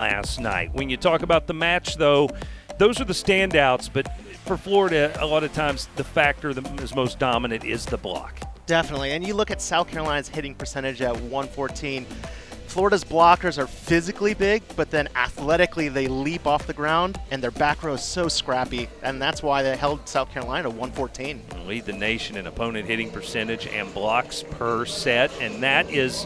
last night. When you talk about the match, though, those are the standouts, but for Florida, a lot of times the factor that is most dominant is the block. Definitely, and you look at South Carolina's hitting percentage at 114. Florida's blockers are physically big, but then athletically they leap off the ground, and their back row is so scrappy, and that's why they held South Carolina to 114. Lead the nation in opponent hitting percentage and blocks per set, and that is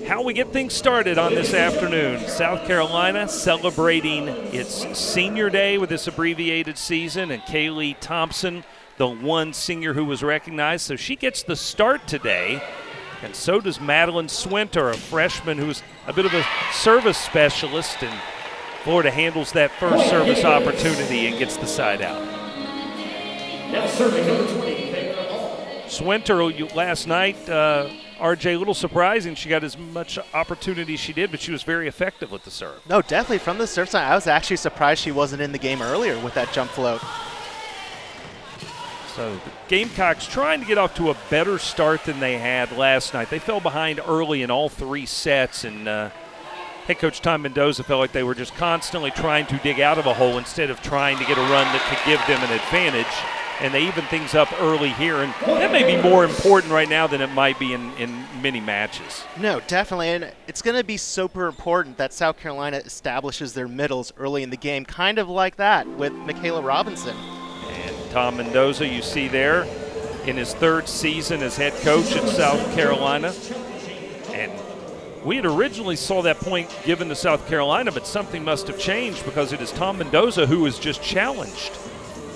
how we get things started on this afternoon. South Carolina celebrating its senior day with this abbreviated season, and Kaylee Thompson, the one senior who was recognized, so she gets the start today. And so does Madeline Swinter, a freshman who's a bit of a service specialist, and Florida handles that first service opportunity and gets the side out. Now serving number 20. Swinter last night, RJ, a little surprising she got as much opportunity as she did, but she was very effective with the serve. No, definitely from the serve side. I was actually surprised she wasn't in the game earlier with that jump float. So the Gamecocks trying to get off to a better start than they had last night. They fell behind early in all three sets, and head coach Tom Mendoza felt like they were just constantly trying to dig out of a hole instead of trying to get a run that could give them an advantage. And they even things up early here, and that may be more important right now than it might be in many matches. No, definitely, and it's going to be super important that South Carolina establishes their middles early in the game, kind of like that with Michaela Robinson. And Tom Mendoza, you see there, in his third season as head coach at South Carolina. And we had originally saw that point given to South Carolina, but something must have changed because it is Tom Mendoza who is just challenged.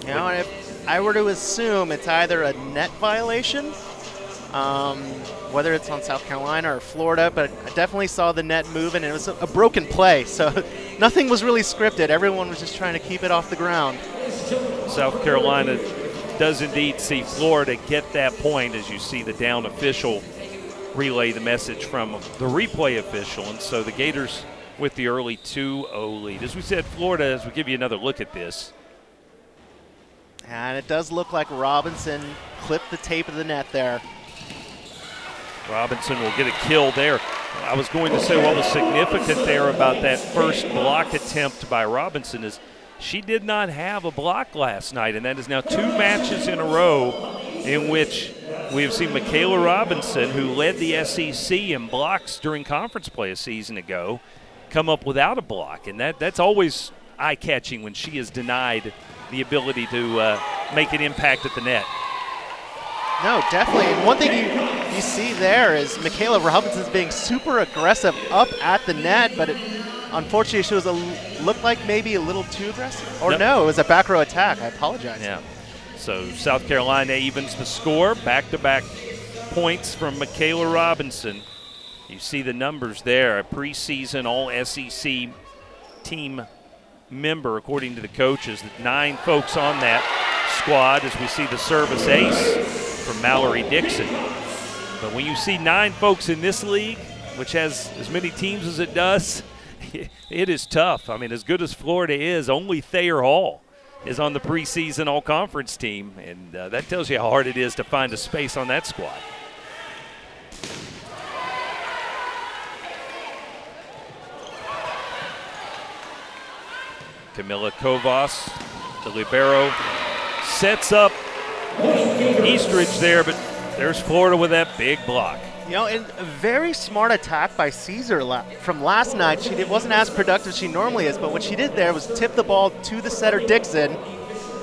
You know, and if I were to assume it's either a net violation, whether it's on South Carolina or Florida, but I definitely saw the net move, and it was a broken play, so nothing was really scripted. Everyone was just trying to keep it off the ground. South Carolina does indeed see Florida get that point as you see the down official relay the message from the replay official, and so the Gators with the early 2-0 lead. As we said, Florida, as we give you another look at this, and it does look like Robinson clipped the tape of the net there. Robinson will get a kill there. I was going to say what was significant there about that first block attempt by Robinson is she did not have a block last night, and that is now 2 matches in a row in which we have seen Michaela Robinson, who led the SEC in blocks during conference play a season ago, come up without a block, and that's always eye-catching when she is denied the ability to make an impact at the net. No, definitely. And one thing you see there is Michaela Robinson's being super aggressive up at the net, but unfortunately she was looked like maybe a little too aggressive. Or Nope. No, it was a back row attack. I apologize. Yeah. So South Carolina evens the score. Back-to-back points from Michaela Robinson. You see the numbers there. A preseason All-SEC team member, according to the coaches. 9 folks on that squad as we see the service ace from Mallory Dixon. But when you see 9 folks in this league, which has as many teams as it does, it is tough. I mean, as good as Florida is, only Thayer Hall is on the preseason all-conference team, and that tells you how hard it is to find a space on that squad. Camilla Kovas, the libero, sets up Eastridge there, but there's Florida with that big block. You know, and a very smart attack by Caesar from last night. She wasn't as productive as she normally is, but what she did there was tip the ball to the setter Dixon,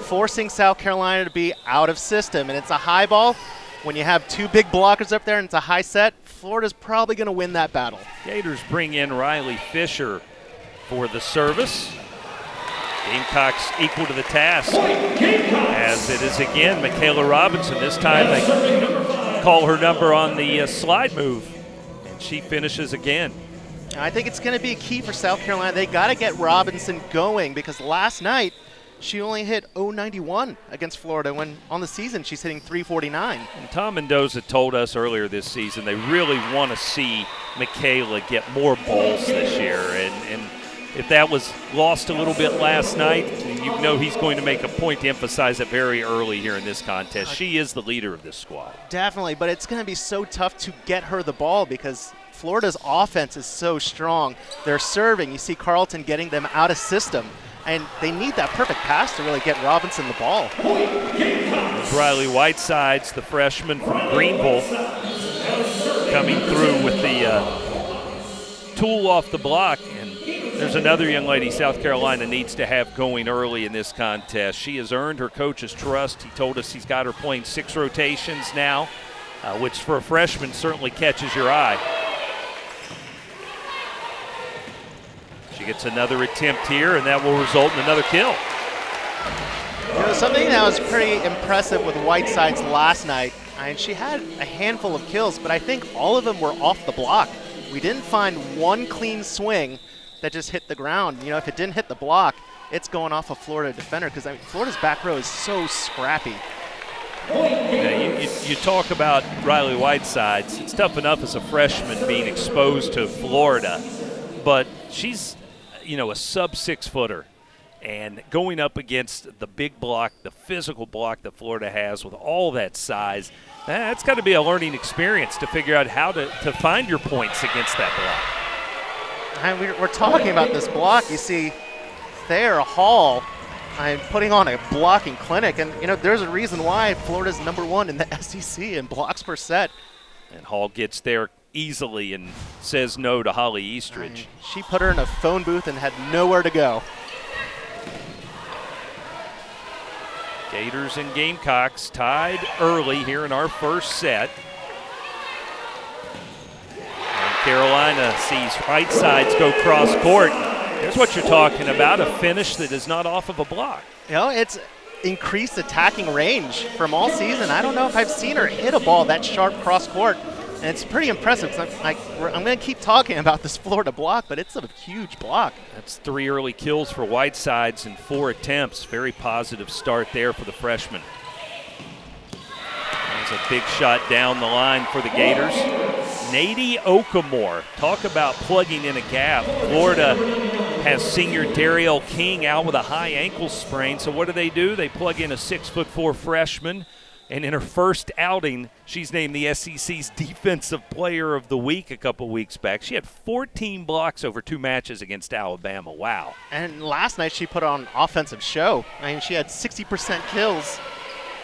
forcing South Carolina to be out of system. And it's a high ball. When you have 2 big blockers up there and it's a high set, Florida's probably going to win that battle. Gators bring in Riley Fisher for the service. Gamecocks equal to the task, as it is again Michaela Robinson. This time they call her number on the slide move, and she finishes again. I think it's going to be key for South Carolina. They got to get Robinson going because last night she only hit .091 against Florida when on the season she's hitting .349. And Tom Mendoza told us earlier this season they really want to see Michaela get more balls this year, and if that was lost a little bit last night, you know he's going to make a point to emphasize it very early here in this contest. She is the leader of this squad. Definitely, but it's going to be so tough to get her the ball because Florida's offense is so strong. They're serving. You see Carleton getting them out of system. And they need that perfect pass to really get Robinson the ball. Riley Whitesides, the freshman from Greenville, coming through with the tool off the block. And there's another young lady South Carolina needs to have going early in this contest. She has earned her coach's trust. He told us he's got her playing 6 rotations now, which for a freshman certainly catches your eye. She gets another attempt here, and that will result in another kill. You know, something that was pretty impressive with Whitesides last night, and she had a handful of kills, but I think all of them were off the block. We didn't find one clean swing that just hit the ground. You know, if it didn't hit the block, it's going off a Florida defender, because I mean, Florida's back row is so scrappy. Yeah, you talk about Riley Whitesides. It's tough enough as a freshman being exposed to Florida, but she's, you know, a sub-6-footer, and going up against the big block, the physical block that Florida has with all that size, that's got to be a learning experience to figure out how to find your points against that block. And we're talking about this block. You see Thayer Hall putting on a blocking clinic, and you know there's a reason why Florida's #1 in the SEC in blocks per set. And Hall gets there easily and says no to Holly Eastridge. She put her in a phone booth and had nowhere to go. Gators and Gamecocks tied early here in our first set. And Carolina sees Whitesides go cross court. There's what you're talking about, a finish that is not off of a block. You know, it's increased attacking range from all season. I don't know if I've seen her hit a ball that sharp cross court. And it's pretty impressive. I'm going to keep talking about this Florida block, but it's a huge block. That's 3 early kills for Whitesides in 4 attempts. Very positive start there for the freshman. There's a big shot down the line for the Gators. Nady Okamore, talk about plugging in a gap. Florida has senior Darielle King out with a high ankle sprain, so what do? They plug in a 6'4" freshman. And in her first outing, she's named the SEC's Defensive Player of the Week a couple weeks back. She had 14 blocks over 2 matches against Alabama. Wow. And last night she put on offensive show. I mean, she had 60% kills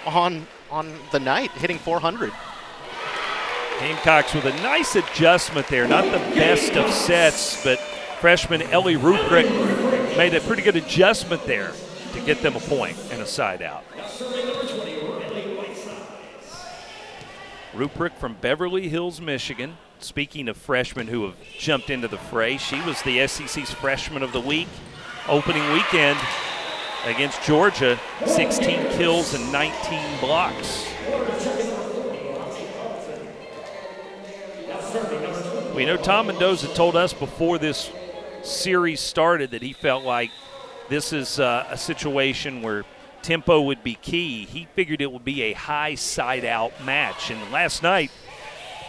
on the night, hitting 400. Gamecocks with a nice adjustment there. Not the best of sets, but freshman Ellie Ruprecht made a pretty good adjustment there to get them a point and a side out. Ruprecht from Beverly Hills, Michigan. Speaking of freshmen who have jumped into the fray, she was the SEC's Freshman of the Week opening weekend against Georgia. 16 kills and 19 blocks. We know Tom Mendoza told us before this series started that he felt like this is a situation where tempo would be key. He figured it would be a high side-out match. And last night,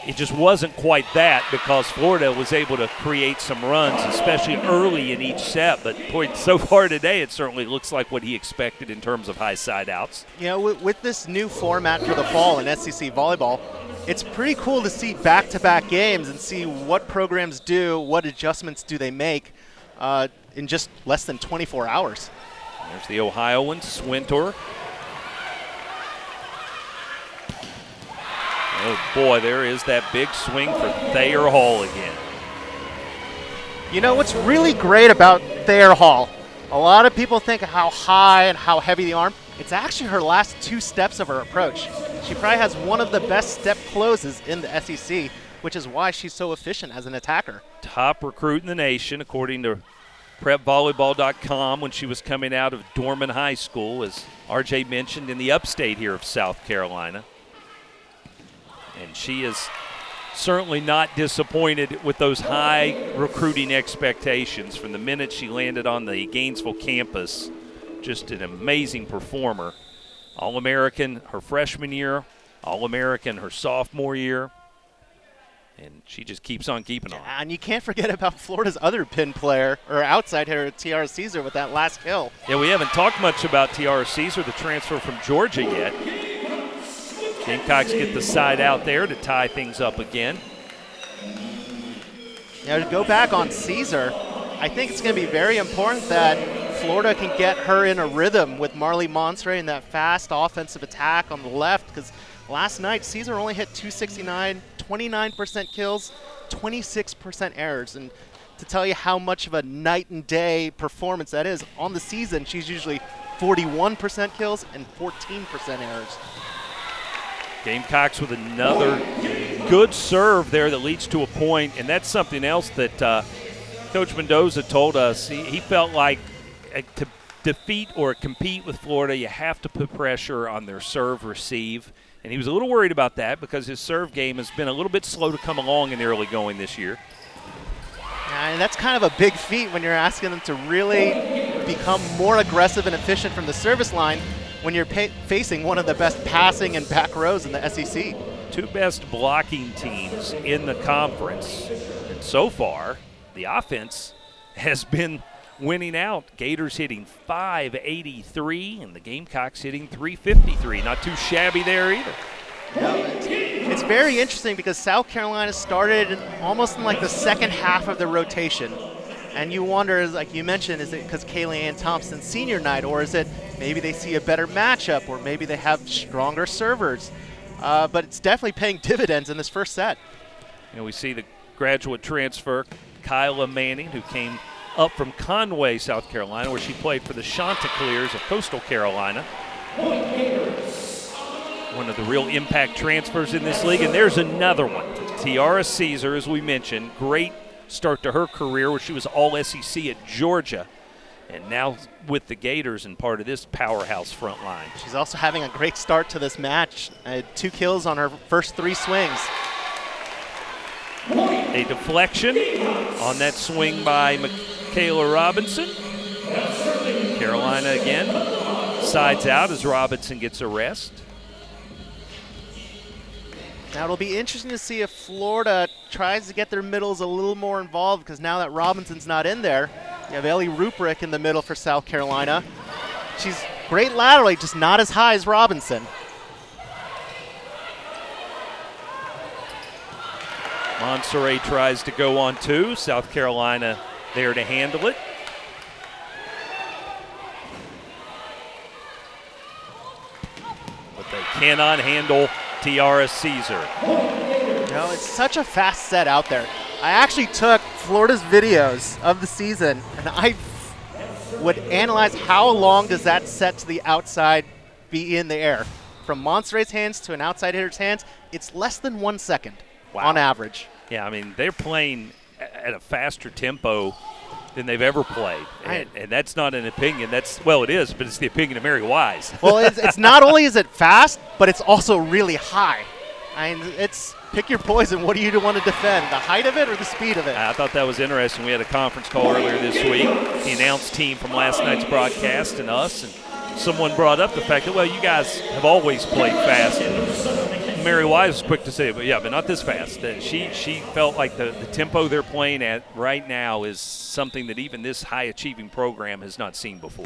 it just wasn't quite that because Florida was able to create some runs, especially early in each set. But boy, so far today, it certainly looks like what he expected in terms of high side-outs. You know, with this new format for the fall in SEC volleyball, it's pretty cool to see back-to-back games and see what programs do, what adjustments do they make in just less than 24 hours. There's the Ohioan, Swintor. Oh boy, there is that big swing for Thayer Hall again. You know what's really great about Thayer Hall? A lot of people think how high and how heavy the arm. It's actually her last 2 steps of her approach. She probably has one of the best step closes in the SEC, which is why she's so efficient as an attacker. Top recruit in the nation, according to PrepVolleyball.com, when she was coming out of Dorman High School, as RJ mentioned, in the upstate here of South Carolina. And she is certainly not disappointed with those high recruiting expectations from the minute she landed on the Gainesville campus. Just an amazing performer. All-American her freshman year, All-American her sophomore year. And she just keeps on keeping on. And you can't forget about Florida's other pin player, or outside hitter, Tiara Caesar, with that last kill. Yeah, we haven't talked much about Tiara Caesar, the transfer from Georgia, yet. Gamecocks get the side out there to tie things up again. Now, to go back on Caesar, I think it's going to be very important that Florida can get her in a rhythm with Marley Monserrat and that fast offensive attack on the left, because last night Caesar only hit 269, 29% kills, 26% errors. And to tell you how much of a night and day performance that is, on the season she's usually 41% kills and 14% errors. Gamecocks with another good serve there that leads to a point, and that's something else that Coach Mendoza told us. He felt like to defeat or compete with Florida, you have to put pressure on their serve receive, and he was a little worried about that because his serve game has been a little bit slow to come along in the early going this year. And that's kind of a big feat when you're asking them to really become more aggressive and efficient from the service line when you're facing one of the best passing and back rows in the SEC. Two best blocking teams in the conference. And so far, the offense has been winning out. Gators hitting 583 and the Gamecocks hitting 353. Not too shabby there either. No, it's very interesting because South Carolina started almost in like the second half of the rotation. And you wonder, like you mentioned, is it because Kaylee Ann Thompson's senior night, or is it maybe they see a better matchup, or maybe they have stronger servers? But it's definitely paying dividends in this first set. You know, we see the graduate transfer, Kyla Manning, who came up from Conway, South Carolina, where she played for the Chanticleers of Coastal Carolina. One of the real impact transfers in this league. And there's another one. Tiara Caesar, as we mentioned, great start to her career where she was all SEC at Georgia. And now with the Gators and part of this powerhouse front line. She's also having a great start to this match. 2 kills on her first 3 swings. A deflection on that swing by Michaela Robinson. Carolina again sides out as Robinson gets a rest. Now it'll be interesting to see if Florida tries to get their middles a little more involved, because now that Robinson's not in there, you have Ellie Ruprecht in the middle for South Carolina. She's great laterally, just not as high as Robinson. Monserrat tries to go on 2. South Carolina there to handle it. But they cannot handle Tiara Caesar. No, it's such a fast set out there. I actually took Florida's videos of the season, and I would analyze how long does that set to the outside be in the air. From Monserrat's hands to an outside hitter's hands, it's less than 1 second on average. Yeah, I mean, they're playing at a faster tempo than they've ever played. And that's not an opinion. Well, it is, but it's the opinion of Mary Wise. Well, it's not only is it fast, but it's also really high. I mean, it's pick your poison. What do you want to defend, the height of it or the speed of it? I thought that was interesting. We had a conference call earlier this week. The announced team from last night's broadcast and us, and someone brought up the fact that, well, you guys have always played fast. And Mary Wise was quick to say, but not this fast. She felt like the tempo they're playing at right now is something that even this high-achieving program has not seen before.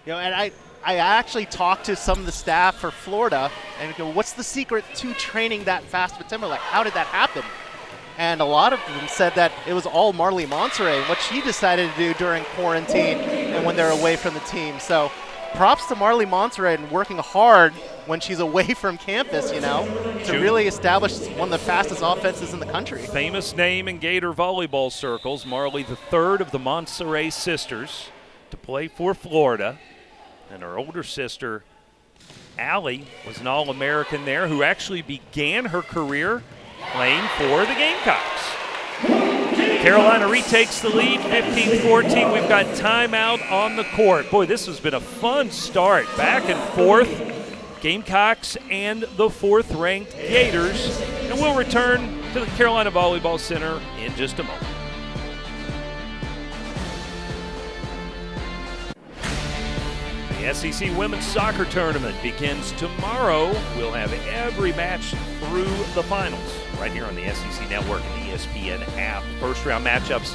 You know, and I actually talked to some of the staff for Florida and go, what's the secret to training that fast of a tempo? Like, how did that happen? And a lot of them said that it was all Marley Monserrat, what she decided to do during quarantine and when they're away from the team. So props to Marley Monserrat and working hard when she's away from campus, to really establish one of the fastest offenses in the country. Famous name in Gator volleyball circles, Marley, the third of the Monserrat sisters to play for Florida. And her older sister, Allie, was an All-American there who actually began her career playing for the Gamecocks. Carolina retakes the lead, 15-14. We've got timeout on the court. Boy, this has been a fun start. Back and forth, Gamecocks and the 4th-ranked Gators. And we'll return to the Carolina Volleyball Center in just a moment. The SEC Women's Soccer Tournament begins tomorrow. We'll have every match through the finals right here on the SEC Network and the ESPN app. First-round matchups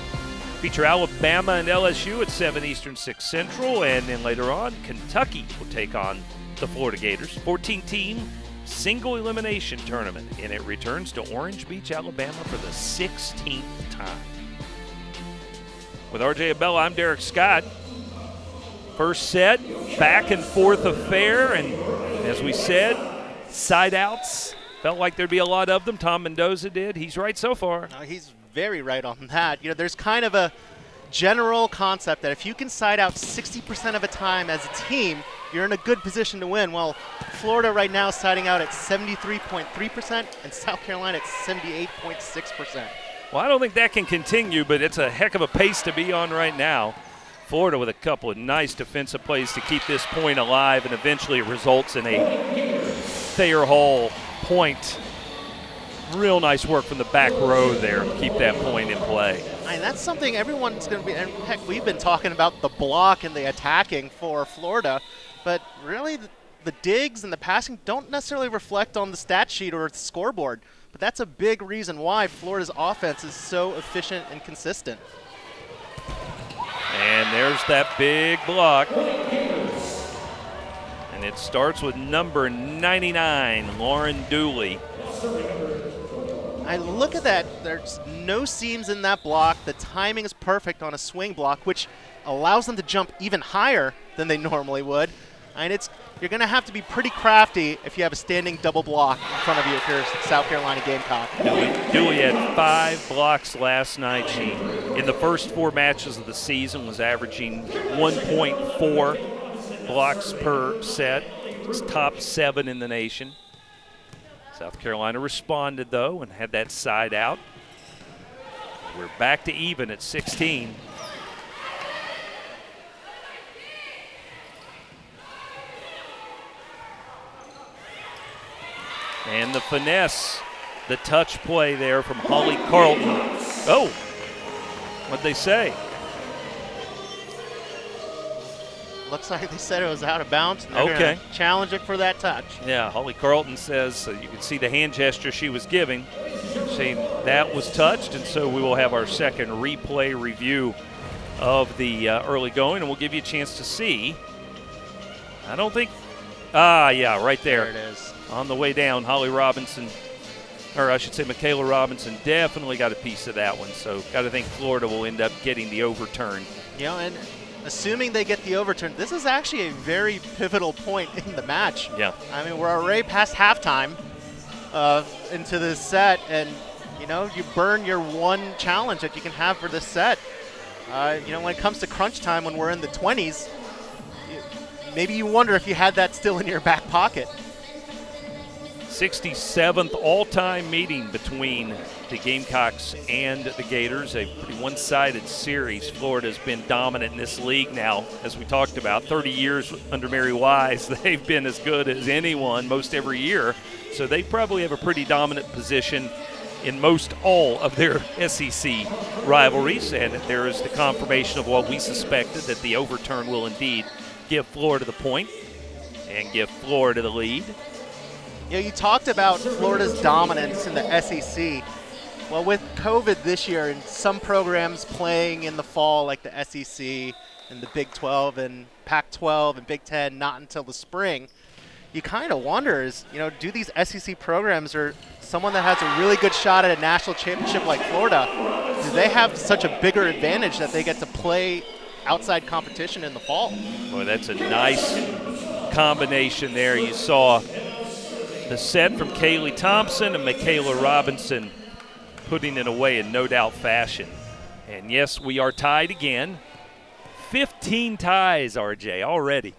feature Alabama and LSU at 7 Eastern, 6 Central, and then later on, Kentucky will take on the Florida Gators. 14-team single elimination tournament, and it returns to Orange Beach, Alabama for the 16th time. With RJ Abella, I'm Derek Scott. First set, back and forth affair, and as we said, side outs. Felt like there'd be a lot of them. Tom Mendoza did. He's right so far. He's very right on that. There's kind of a general concept that if you can side out 60% of the time as a team, you're in a good position to win. Well, Florida right now is siding out at 73.3% and South Carolina at 78.6%. Well, I don't think that can continue, but it's a heck of a pace to be on right now. Florida with a couple of nice defensive plays to keep this point alive, and eventually it results in a Thayer Hall point. Real nice work from the back row there to keep that point in play. And that's something everyone's going to be, and heck, we've been talking about the block and the attacking for Florida, but really the digs and the passing don't necessarily reflect on the stat sheet or the scoreboard. But that's a big reason why Florida's offense is so efficient and consistent. And there's that big block. And it starts with number 99, Lauren Dooley. I look at that. There's no seams in that block. The timing is perfect on a swing block, which allows them to jump even higher than they normally would. And you're going to have to be pretty crafty if you have a standing double block in front of you if you're South Carolina Gamecock. Dooley had 5 blocks last night. She, in the first 4 matches of the season, was averaging 1.4 blocks per set. It's top 7 in the nation. South Carolina responded, though, and had that side out. We're back to even at 16. And the finesse, the touch play there from Holly Carlton. Oh, what'd they say? Looks like they said it was out of bounds. And they're Okay. gonna challenge it for that touch. Yeah, Holly Carlton says, so you can see the hand gesture she was giving, saying that was touched, and so we will have our second replay review of the early going, and we'll give you a chance to see. I don't think, yeah, right there. There it is. On the way down, Holly Robinson, or I should say Michaela Robinson, definitely got a piece of that one. So got to think Florida will end up getting the overturn. And assuming they get the overturn, this is actually a very pivotal point in the match. Yeah. I mean, we're already past halftime into this set, and, you burn your one challenge that you can have for this set. When it comes to crunch time, when we're in the 20s, maybe you wonder if you had that still in your back pocket. 67th all-time meeting between the Gamecocks and the Gators, a pretty one-sided series. Florida's been dominant in this league now, as we talked about. 30 years under Mary Wise, they've been as good as anyone most every year. So they probably have a pretty dominant position in most all of their SEC rivalries, and there is the confirmation of what we suspected, that the overturn will indeed give Florida the point and give Florida the lead. You talked about Florida's dominance in the SEC. Well, with COVID this year and some programs playing in the fall like the SEC and the Big 12 and Pac-12 and Big 10 not until the spring, you kind of wonder do these SEC programs or someone that has a really good shot at a national championship like Florida, do they have such a bigger advantage that they get to play outside competition in the fall? Boy, that's a nice combination there. You saw the set from Kaylee Thompson and Michaela Robinson putting it away in no doubt fashion. And yes, we are tied again. 15 ties, RJ, already.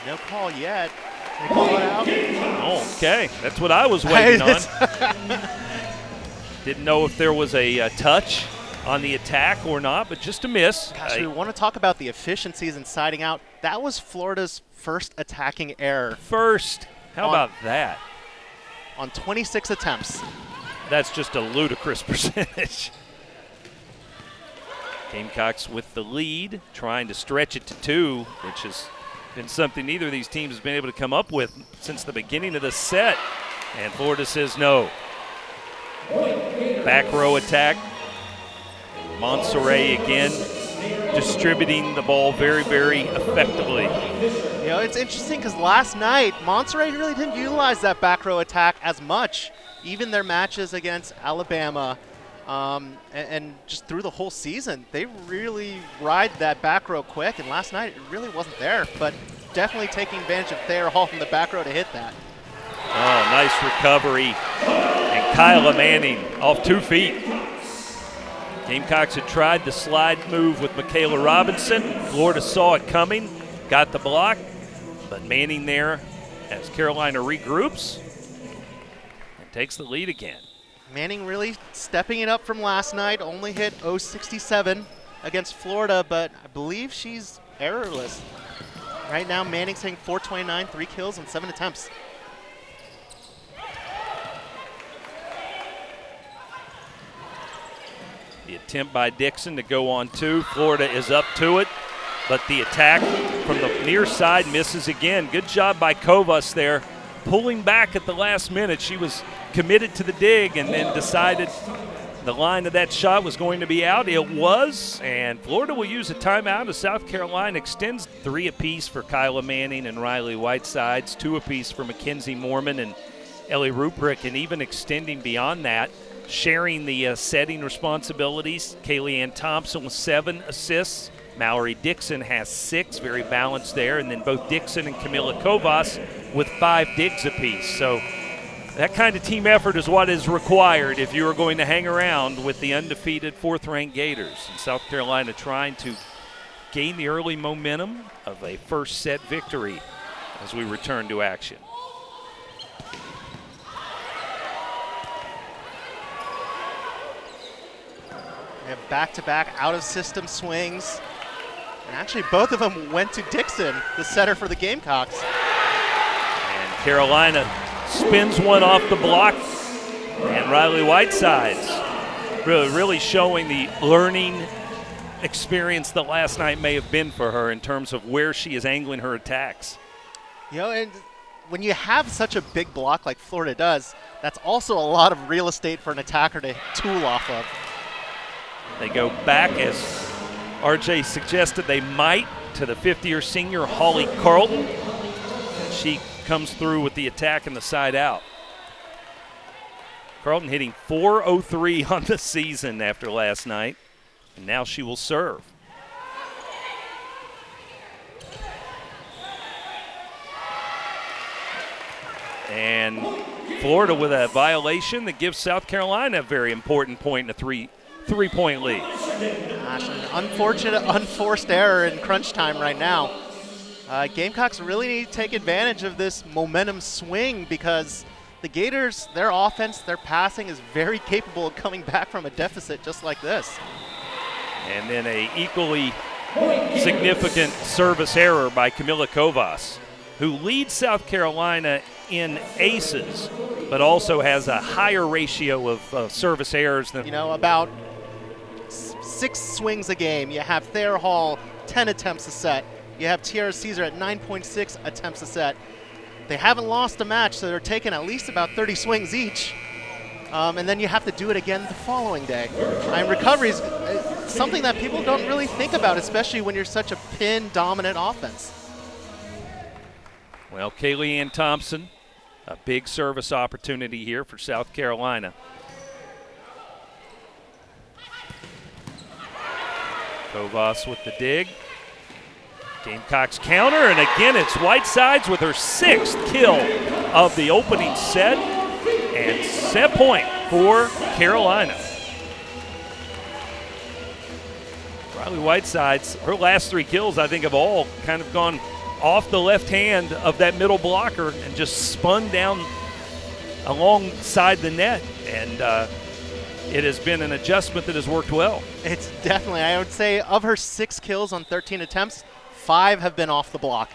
No call yet. They call it out. Oh, okay. That's what I was waiting on. Didn't know if there was a touch on the attack or not, but just a miss. Gosh, we want to talk about the efficiencies in siding out. That was Florida's first attacking error. First. How about that? On 26 attempts. That's just a ludicrous percentage. Gamecocks with the lead, trying to stretch it to 2, which has been something neither of these teams has been able to come up with since the beginning of the set. And Florida says no. Back row attack. Monserrat again distributing the ball very, very effectively. You know, it's interesting because last night, Monterey really didn't utilize that back row attack as much. Even their matches against Alabama and just through the whole season, they really ride that back row quick, and last night it really wasn't there, but definitely taking advantage of Thayer Hall from the back row to hit that. Oh, nice recovery. And Kyla Manning off 2 feet. Gamecocks had tried the slide move with Michaela Robinson. Florida saw it coming, got the block, but Manning there as Carolina regroups and takes the lead again. Manning really stepping it up from last night, only hit 067 against Florida, but I believe she's errorless. Right now, Manning's hitting 429, 3 kills and 7 attempts. The attempt by Dixon to go on 2. Florida is up to it, but the attack from the near side misses again. Good job by Kovas there, pulling back at the last minute. She was committed to the dig and then decided the line of that shot was going to be out. It was, and Florida will use a timeout as South Carolina extends 3 apiece for Kyla Manning and Riley Whitesides, 2 apiece for Mackenzie Mormon and Ellie Ruprecht, and even extending beyond that, sharing the setting responsibilities. Kaylee-Ann Thompson with 7 assists. Mallory Dixon has 6, very balanced there. And then both Dixon and Camila Kovas with 5 digs apiece. So that kind of team effort is what is required if you are going to hang around with the undefeated 4th-ranked Gators. And South Carolina trying to gain the early momentum of a first set victory as we return to action. We have back-to-back out-of-system swings. And actually, both of them went to Dixon, the setter for the Gamecocks. And Carolina spins one off the block. And Riley Whitesides really showing the learning experience that last night may have been for her in terms of where she is angling her attacks. You know, and when you have such a big block like Florida does, that's also a lot of real estate for an attacker to tool off of. They go back, as RJ suggested they might, to the 50-year senior Holly Carlton. And she comes through with the attack and the side out. Carlton hitting .403 on the season after last night, and now she will serve. And Florida with a violation that gives South Carolina a very important point in a three-point lead. Gosh, an unfortunate, unforced error in crunch time right now. Gamecocks really need to take advantage of this momentum swing because the Gators, their offense, their passing is very capable of coming back from a deficit just like this. And then a equally significant service error by Camila Kovas, who leads South Carolina in aces, but also has a higher ratio of service errors than. You know, about 6 swings a game. You have Thayer Hall, 10 attempts a set. You have Tiara Caesar at 9.6 attempts a set. They haven't lost a match, so they're taking at least about 30 swings each. And then you have to do it again the following day. And recovery is something that people don't really think about, especially when you're such a pin-dominant offense. Well, Kaylee-Ann Thompson, a big service opportunity here for South Carolina. Kovas with the dig. Gamecocks counter, and again it's Whitesides with her 6th kill of the opening set, and set point for Carolina. Riley Whitesides, her last 3 kills I think have all kind of gone off the left hand of that middle blocker and just spun down alongside the net, and it has been an adjustment that has worked well. It's definitely, I would say, of her 6 kills on 13 attempts, 5 have been off the block.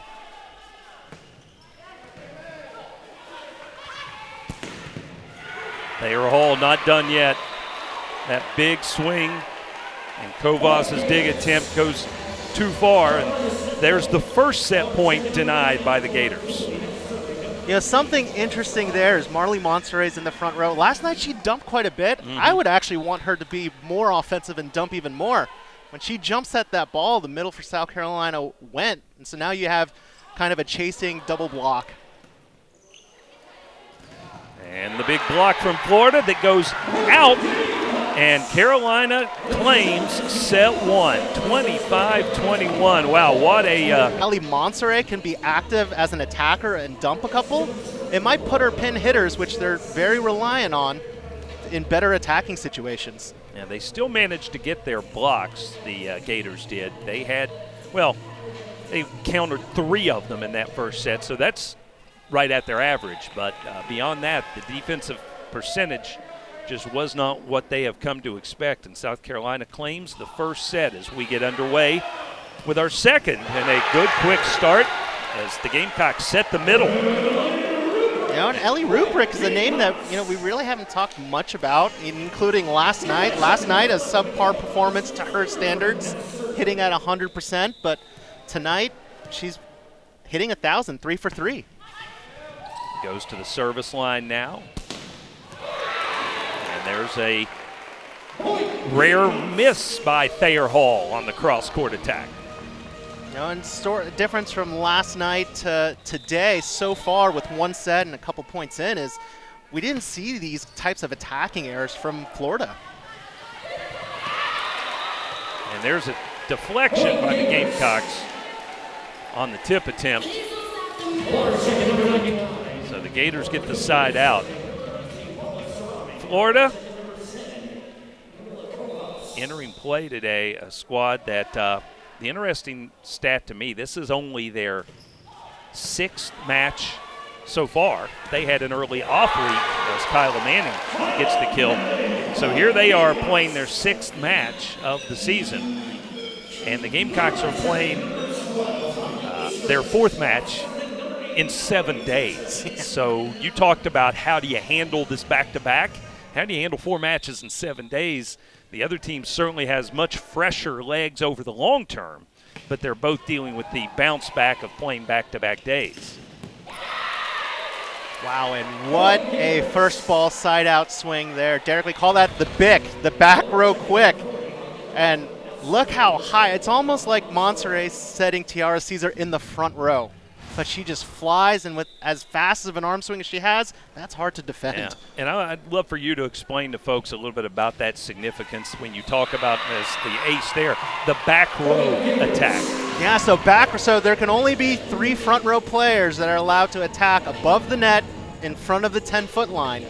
Thayer Hall not done yet. That big swing, and Kovas' dig attempt goes too far, and there's the first set point denied by the Gators. You know, something interesting there is Marley Monserrat's in the front row. Last night she dumped quite a bit. I would actually want her to be more offensive and dump even more. When she jumps at that ball, the middle for South Carolina went. And so now you have kind of a chasing double block. And the big block from Florida that goes out. And Carolina claims set one, 25-21. Wow, what a... Ellie Monserrat can be active as an attacker and dump a couple. It might put her pin hitters, which they're very reliant on, in better attacking situations. Yeah, they still managed to get their blocks, the Gators did. They had, well, they countered 3 of them in that first set, so that's right at their average. But beyond that, the defensive percentage just was not what they have come to expect. And South Carolina claims the first set as we get underway with our second. And a good quick start as the Gamecocks set the middle. You know, and Ellie Rubrick is a name that, you know, we really haven't talked much about, including last night. Last night, a subpar performance to her standards, hitting at 100%. But tonight, she's hitting 1,000, 3 for 3. Goes to the service line now. There's a rare miss by Thayer Hall on the cross-court attack. You know, and difference from last night to today so far with one set and a couple points in is we didn't see these types of attacking errors from Florida. And there's a deflection by the Gamecocks on the tip attempt. So the Gators get the side out. Florida entering play today, a squad that the interesting stat to me, this is only their 6th match so far. They had an early off week as Kyla Manning gets the kill. So here they are playing their 6th match of the season, and the Gamecocks are playing their 4th match in 7 days. So you talked about how do you handle this back-to-back. How do you handle 4 matches in 7 days? The other team certainly has much fresher legs over the long term, but they're both dealing with the bounce back of playing back-to-back days. Wow, and what a first ball side out swing there. Derek, we call that the BIC, the back row quick. And look how high. It's almost like Monserrat setting Tiara Caesar in the front row. But she just flies, and with as fast of an arm swing as she has, that's hard to defend. Yeah. And I'd love for you to explain to folks a little bit about that significance when you talk about as the ace there, the back row attack. Yeah, so there can only be 3 front row players that are allowed to attack above the net in front of the 10-foot line.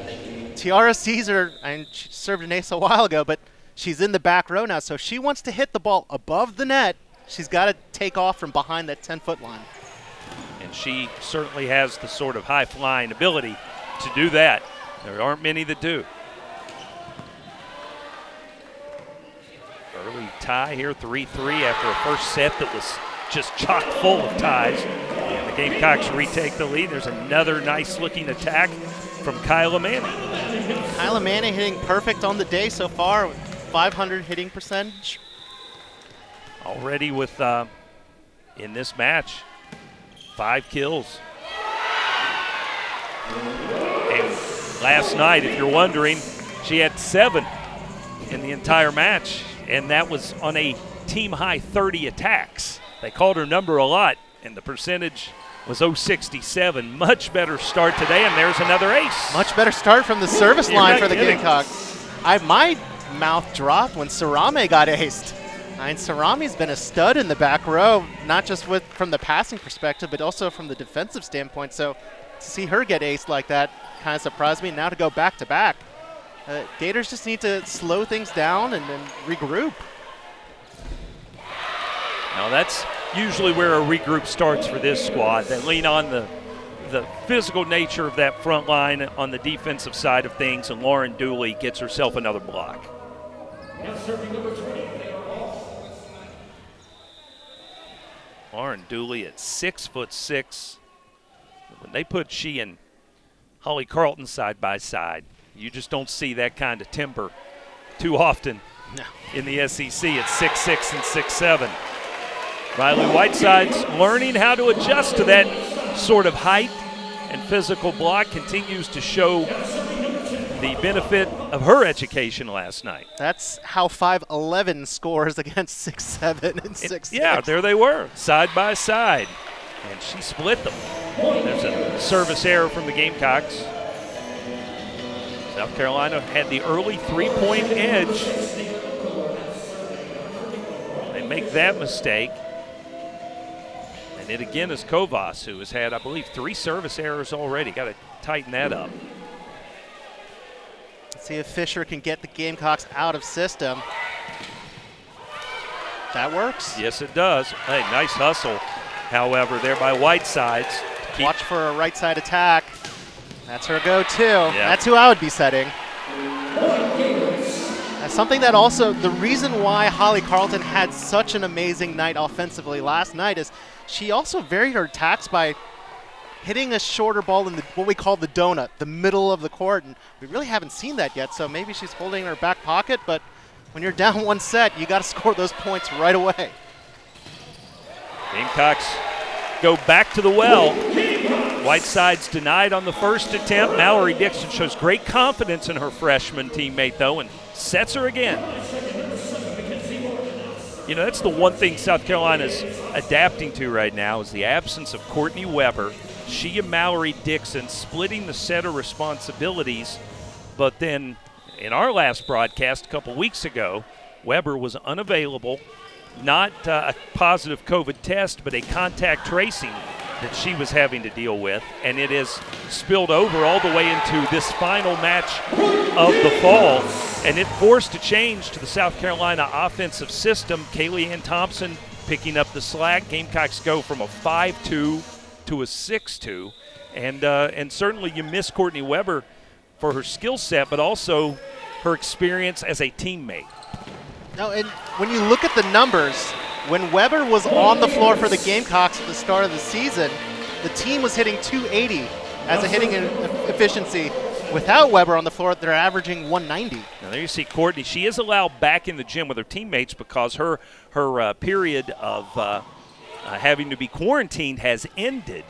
Tiara Caesar, and she served an ace a while ago, but she's in the back row now, so if she wants to hit the ball above the net, she's got to take off from behind that 10-foot line. And she certainly has the sort of high-flying ability to do that. There aren't many that do. Early tie here, 3-3 after a first set that was just chock full of ties. And the Gamecocks retake the lead. There's another nice-looking attack from Kyla Manning. Kyla Manning hitting perfect on the day so far, 500 hitting percentage. Already with, in this match, 5 kills. And last night, if you're wondering, she had 7 in the entire match, and that was on a team-high 30 attacks. They called her number a lot, and the percentage was 0.67. Much better start today, and there's another ace. Much better start from the service line for the kidding. Gamecocks. My mouth dropped when Sarame got aced. And Sarame's been a stud in the back row, not just from the passing perspective, but also from the defensive standpoint. So to see her get aced like that kind of surprised me. Now to go back-to-back. Gators just need to slow things down and then regroup. Now that's usually where a regroup starts for this squad. They lean on the physical nature of that front line on the defensive side of things, and Lauren Dooley gets herself another block. Now serving number 20. Lauren Dooley at 6'6". When they put she and Holly Carlton side by side, you just don't see that kind of timber too often in the SEC at 6'6" and 6'7". Riley Whiteside's learning how to adjust to that sort of height and physical block continues to show the benefit of her education last night. That's how 5'11" scores against 6'7" and 6'6". Yeah, there they were, side by side. And she split them. There's a service error from the Gamecocks. South Carolina had the early three-point edge. They make that mistake. And it again is Kovas, who has had, I believe, 3 service errors already. Got to tighten that up. Let's see if Fisher can get the Gamecocks out of system. That works. Yes, it does. Hey, nice hustle, however, there by Whitesides. Watch for a right side attack. That's her go-to. Yeah. That's who I would be setting. That's something that also, the reason why Holly Carlton had such an amazing night offensively last night is she also varied her attacks by hitting a shorter ball in what we call the donut, the middle of the court, and we really haven't seen that yet, so maybe she's holding in her back pocket, but when you're down one set, you got to score those points right away. Gamecocks go back to the well. Whiteside's denied on the first attempt. Mallory Dixon shows great confidence in her freshman teammate, though, and sets her again. You know, that's the one thing South Carolina's adapting to right now is the absence of Courtney Weber. She and Mallory Dixon splitting the setter responsibilities, but then in our last broadcast a couple weeks ago, Weber was unavailable, not a positive COVID test, but a contact tracing that she was having to deal with, and it has spilled over all the way into this final match of the fall, and it forced a change to the South Carolina offensive system. Kaylee Ann Thompson picking up the slack. Gamecocks go from a 5-2 to a 6-2, and certainly you miss Courtney Weber for her skill set, but also her experience as a teammate. No, and when you look at the numbers, when Weber was on the floor for the Gamecocks at the start of the season, the team was hitting 280 as a hitting efficiency. Without Weber on the floor, they're averaging 190. Now there you see Courtney. She is allowed back in the gym with her teammates because her period of having to be quarantined has ended.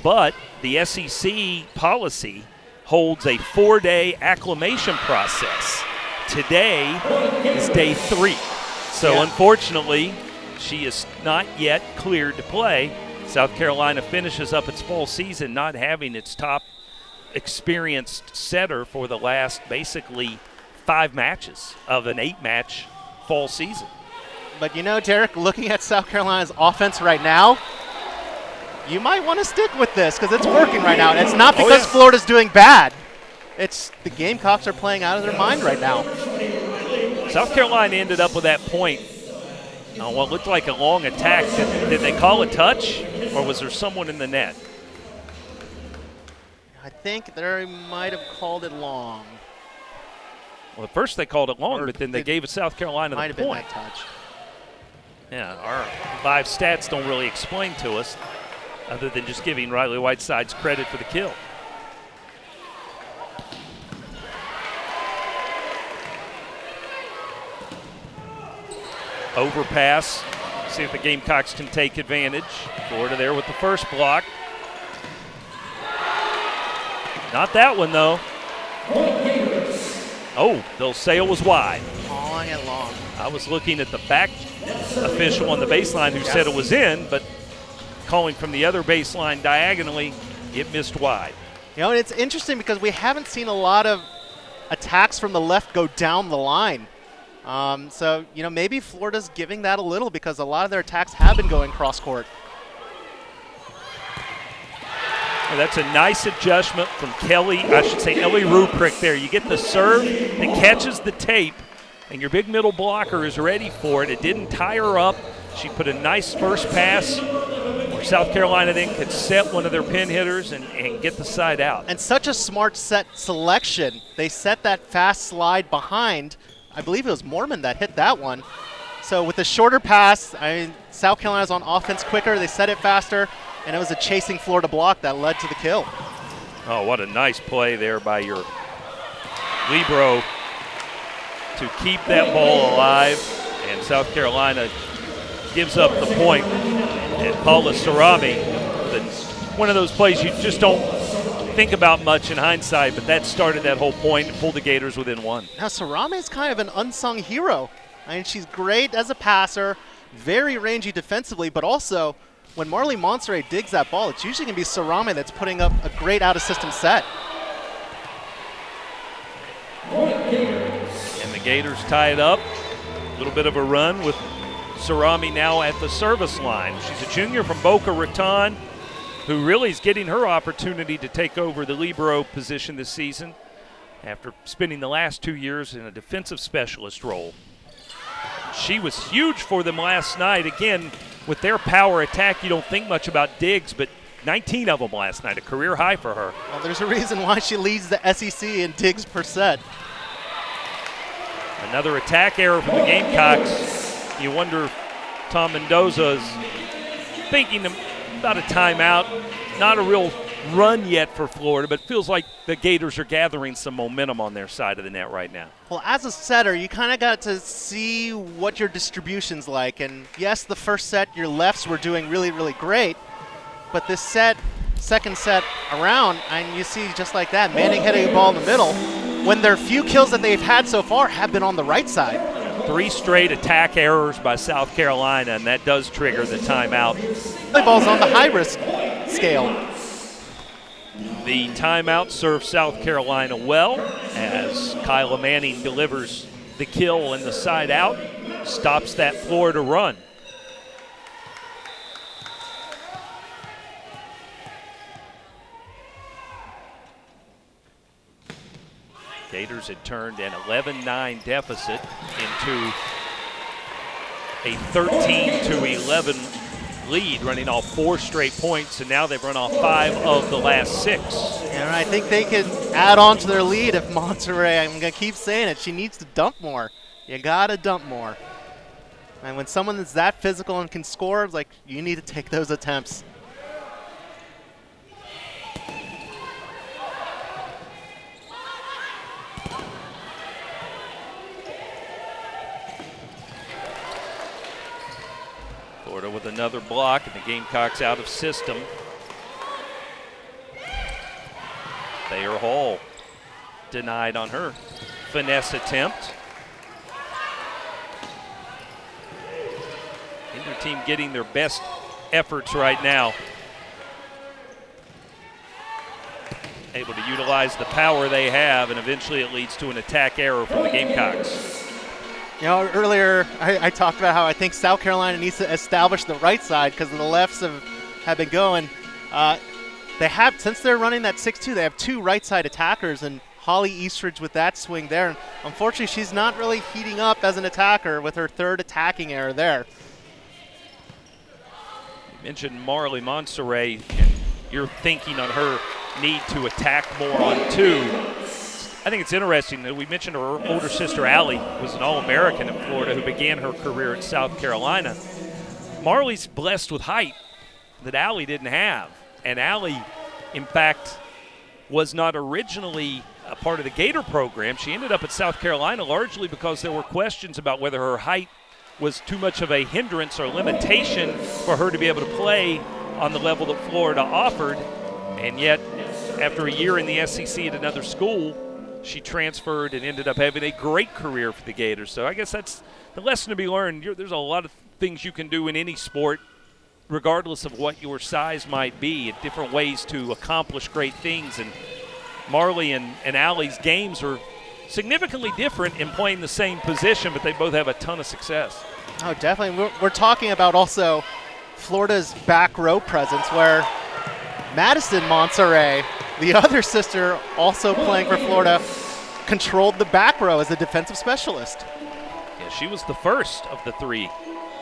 But the SEC policy holds a 4-day acclimation process. Today is day 3. So unfortunately, she is not yet cleared to play. South Carolina finishes up its fall season not having its top experienced setter for the last basically 5 matches of an 8-match fall season. But you know, Derek, looking at South Carolina's offense right now, you might want to stick with this because it's working right now. And it's not because Florida's doing bad. It's the Gamecocks are playing out of their mind right now. South Carolina ended up with that point on what looked like a long attack. Did they call a touch, or was there someone in the net? I think they might have called it long. Well, at first they called it long, but then they gave South Carolina the point. Might have been that touch. Yeah, our live stats don't really explain to us other than just giving Riley Whitesides credit for the kill. Overpass. See if the Gamecocks can take advantage. Florida there with the first block. Not that one, though. Oh, they'll say it was wide. Calling it long. I was looking at the back official on the baseline who said it was in, but calling from the other baseline diagonally, it missed wide. You know, and it's interesting because we haven't seen a lot of attacks from the left go down the line. So, you know, maybe Florida's giving that a little because a lot of their attacks have been going cross-court. Well, that's a nice adjustment from Ellie Ruprecht there. You get the serve that catches the tape, and your big middle blocker is ready for it. It didn't tie her up. She put a nice first pass where South Carolina then could set one of their pin hitters and get the side out. And such a smart set selection. They set that fast slide behind. I believe it was Mormon that hit that one. So with a shorter pass, I mean, South Carolina's on offense quicker. They set it faster, and it was a chasing Florida block that led to the kill. Oh, what a nice play there by your libero to keep that ball alive. And South Carolina gives up the point. And Paula Sarami, one of those plays you just don't think about much in hindsight, but that started that whole point and pulled the Gators within one. Now, Sarame is kind of an unsung hero. I mean, she's great as a passer, very rangy defensively, but also when Marley Monserrat digs that ball, it's usually going to be Sarame that's putting up a great out-of-system set. And the Gators tie it up. A little bit of a run with Sarame now at the service line. She's a junior from Boca Raton who really is getting her opportunity to take over the libero position this season after spending the last 2 years in a defensive specialist role. She was huge for them last night. Again, with their power attack, you don't think much about digs, but 19 of them last night, a career high for her. Well, there's a reason why she leads the SEC in digs per set. Another attack error from the Gamecocks. You wonder if Tom Mendoza is thinking about a timeout. Not a real run yet for Florida, but it feels like the Gators are gathering some momentum on their side of the net right now. Well, as a setter, you kind of got to see what your distribution's like. And yes, the first set, your lefts were doing really, really great. But this set, second set around, and you see just like that, Manning hitting a ball in the middle, when their few kills that they've had so far have been on the right side. 3 straight attack errors by South Carolina, and that does trigger the timeout. Volleyball's on the high-risk scale. The timeout serves South Carolina well as Kyla Manning delivers the kill in the side out, stops that Florida run. Gators had turned an 11-9 deficit into a 13-11 lead, running off 4 straight points, and now they've run off 5 of the last 6. And I think they can add on to their lead if Monterey, I'm going to keep saying it, she needs to dump more. You got to dump more. And when someone is that physical and can score, it's like you need to take those attempts. Florida with another block, and the Gamecocks out of system. Thayer Hall denied on her finesse attempt. Either team getting their best efforts right now. Able to utilize the power they have, and eventually it leads to an attack error from the Gamecocks. You know, earlier I talked about how I think South Carolina needs to establish the right side because the lefts have been going. They have, since they're running that 6-2, they have 2 right side attackers, and Holly Eastridge with that swing there. And unfortunately, she's not really heating up as an attacker with her 3rd attacking error there. You mentioned Marley Monserrat, and you're thinking on her need to attack more on 2. I think it's interesting that we mentioned her older sister, Allie, was an All-American in Florida who began her career at South Carolina. Marley's blessed with height that Allie didn't have. And Allie, in fact, was not originally a part of the Gator program. She ended up at South Carolina largely because there were questions about whether her height was too much of a hindrance or limitation for her to be able to play on the level that Florida offered. And yet, after a year in the SEC at another school, she transferred and ended up having a great career for the Gators. So I guess that's the lesson to be learned. There's a lot of things you can do in any sport, regardless of what your size might be, different ways to accomplish great things. And Marley and Allie's games are significantly different in playing the same position, but they both have a ton of success. Oh, definitely. We're talking about also Florida's back row presence, where Madison Monserrat, the other sister also playing for Florida, controlled the back row as a defensive specialist. Yeah, she was the first of the 3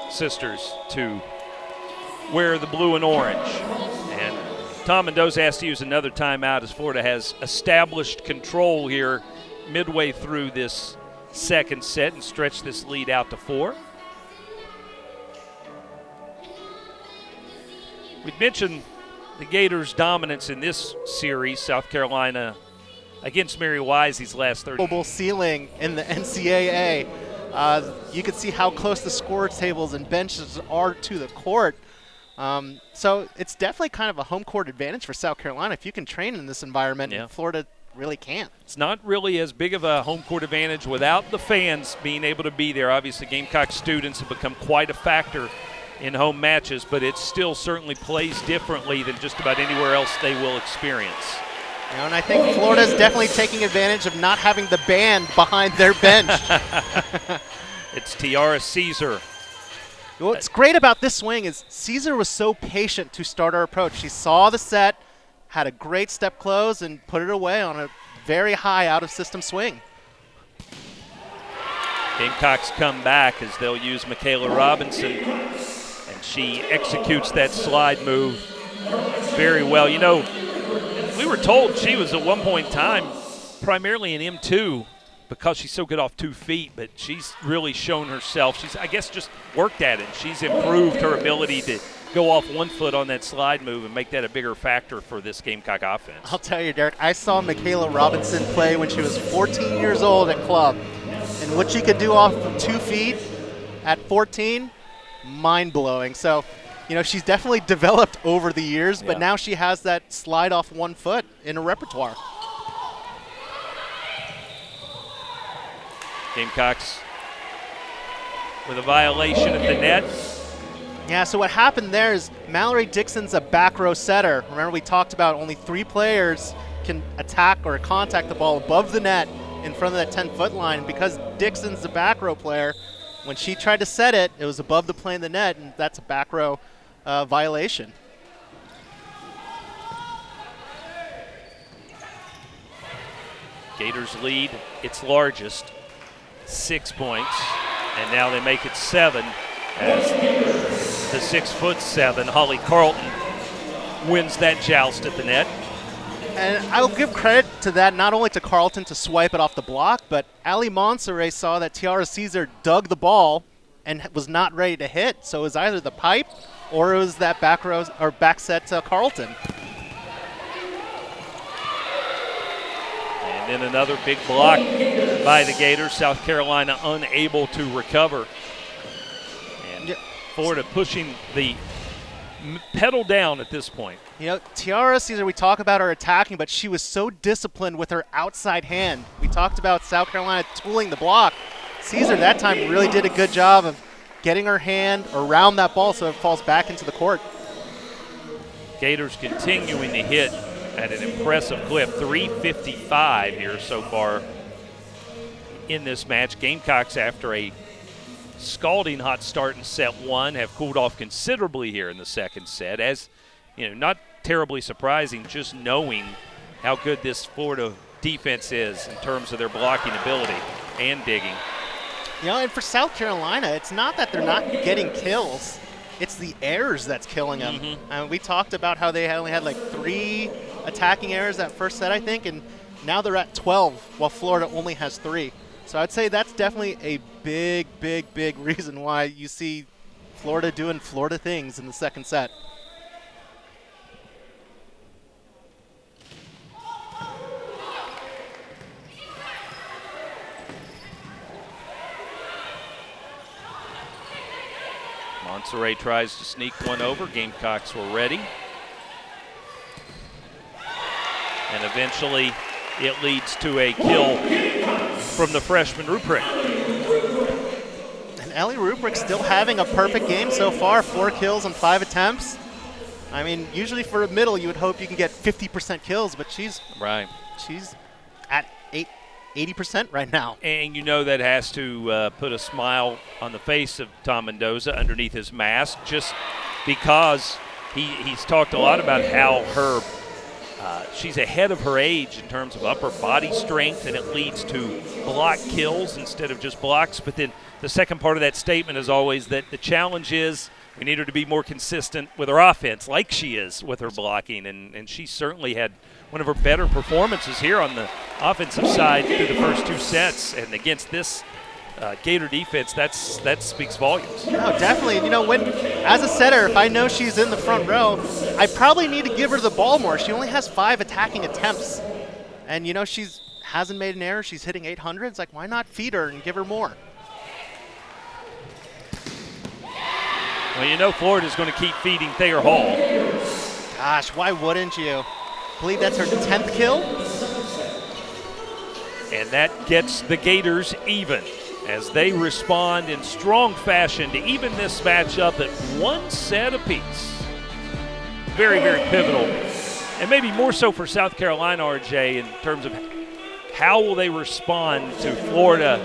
sisters to wear the blue and orange. And Tom Mendoza has to use another timeout as Florida has established control here midway through this second set and stretched this lead out to 4. We've mentioned the Gators' dominance in this series, South Carolina against Mary Wise these last 30. Global ceiling in the NCAA. You can see how close the score tables and benches are to the court. So it's definitely kind of a home court advantage for South Carolina if you can train in this environment, and Florida really can't. It's not really as big of a home court advantage without the fans being able to be there. Obviously, Gamecock students have become quite a factor in home matches, but it still certainly plays differently than just about anywhere else they will experience. And I think Florida's definitely taking advantage of not having the band behind their bench. It's Tiara Caesar. What's great about this swing is Caesar was so patient to start our approach. She saw the set, had a great step close, and put it away on a very high out-of-system swing. Gamecocks come back as they'll use Michaela Robinson, and she executes that slide move very well. You know, we were told she was at one point in time primarily an M2 because she's so good off 2 feet, but she's really shown herself. She's, I guess, just worked at it. She's improved her ability to go off 1 foot on that slide move and make that a bigger factor for this Gamecock offense. I'll tell you, Derek, I saw Michaela Robinson play when she was 14 years old at club. And what she could do off of 2 feet at 14, mind-blowing. So, you know, she's definitely developed over the years, but now she has that slide off 1 foot in her repertoire. Gamecocks with a violation at the net. Yeah, so what happened there is Mallory Dixon's a back row setter. Remember, we talked about only 3 players can attack or contact the ball above the net in front of that 10-foot line. Because Dixon's the back row player, when she tried to set it, it was above the plane of the net, and that's a back row violation. Gators lead its largest, 6 points, and now they make it 7 as the 6'7" Holly Carlton wins that joust at the net. And I will give credit to that, not only to Carlton to swipe it off the block, but Ali Monserrat saw that Tiara Caesar dug the ball and was not ready to hit. So it was either the pipe or it was that back row or back set to Carlton. And then another big block by the Gators. South Carolina unable to recover. And Florida pushing the pedal down at this point. You know, Tiara Caesar, we talk about her attacking, but she was so disciplined with her outside hand. We talked about South Carolina tooling the block. Caesar that time really did a good job of getting her hand around that ball so it falls back into the court. Gators continuing to hit at an impressive clip, 355 here so far in this match. Gamecocks, after a scalding hot start in set 1, have cooled off considerably here in the second set. As you know, not terribly surprising, just knowing how good this Florida defense is in terms of their blocking ability and digging. You know, and for South Carolina, it's not that they're not getting kills. It's the errors that's killing them. We talked about how they only had like 3 attacking errors that first set, I think, and now they're at 12, while Florida only has 3. So I'd say that's definitely a big, big, big reason why you see Florida doing Florida things in the second set. Monserrat tries to sneak one over. Gamecocks were ready. And eventually it leads to a kill from the freshman Ruprecht. And Ellie Ruprecht still having a perfect game so far, 4 kills on 5 attempts. I mean, usually for a middle you would hope you can get 50% kills, but she's at 80% right now. And you know that has to put a smile on the face of Tom Mendoza underneath his mask, just because he's talked a lot about how her she's ahead of her age in terms of upper body strength, and it leads to block kills instead of just blocks. But then the second part of that statement is always that the challenge is we need her to be more consistent with her offense, like she is with her blocking, and she certainly had one of her better performances here on the offensive side through the first 2 sets. And against this Gator defense, that speaks volumes. No, definitely. You know, as a setter, if I know she's in the front row, I probably need to give her the ball more. She only has 5 attacking attempts. And, you know, hasn't made an error. She's hitting 800s. Like, why not feed her and give her more? Well, you know Florida's going to keep feeding Thayer Hall. Gosh, why wouldn't you? I believe that's her 10th kill. And that gets the Gators even as they respond in strong fashion to even this matchup at 1 set apiece. Very, very pivotal. And maybe more so for South Carolina, RJ, in terms of how will they respond to Florida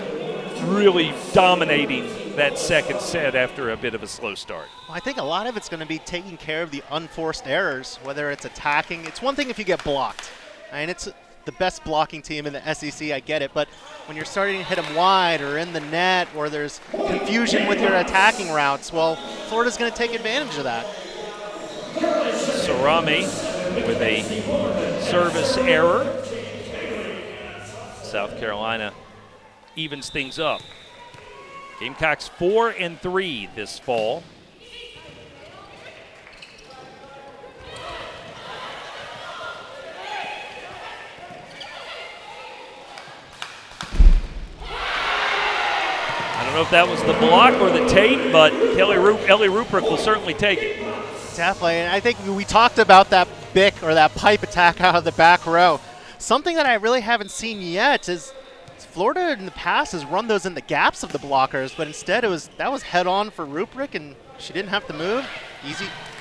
really dominating that second set after a bit of a slow start. Well, I think a lot of it's going to be taking care of the unforced errors, whether it's attacking. It's one thing if you get blocked. I mean, it's the best blocking team in the SEC, I get it, but when you're starting to hit them wide or in the net or there's confusion with your attacking routes, well, Florida's going to take advantage of that. Sarami with a service error. South Carolina evens things up. Gamecocks 4-3 this fall. I don't know if that was the block or the tape, but Ellie Ruprecht will certainly take it. Definitely, and I think we talked about that bick or that pipe attack out of the back row. Something that I really haven't seen yet is Florida in the past has run those in the gaps of the blockers, but instead that was head on for Ruprecht, and she didn't have to move.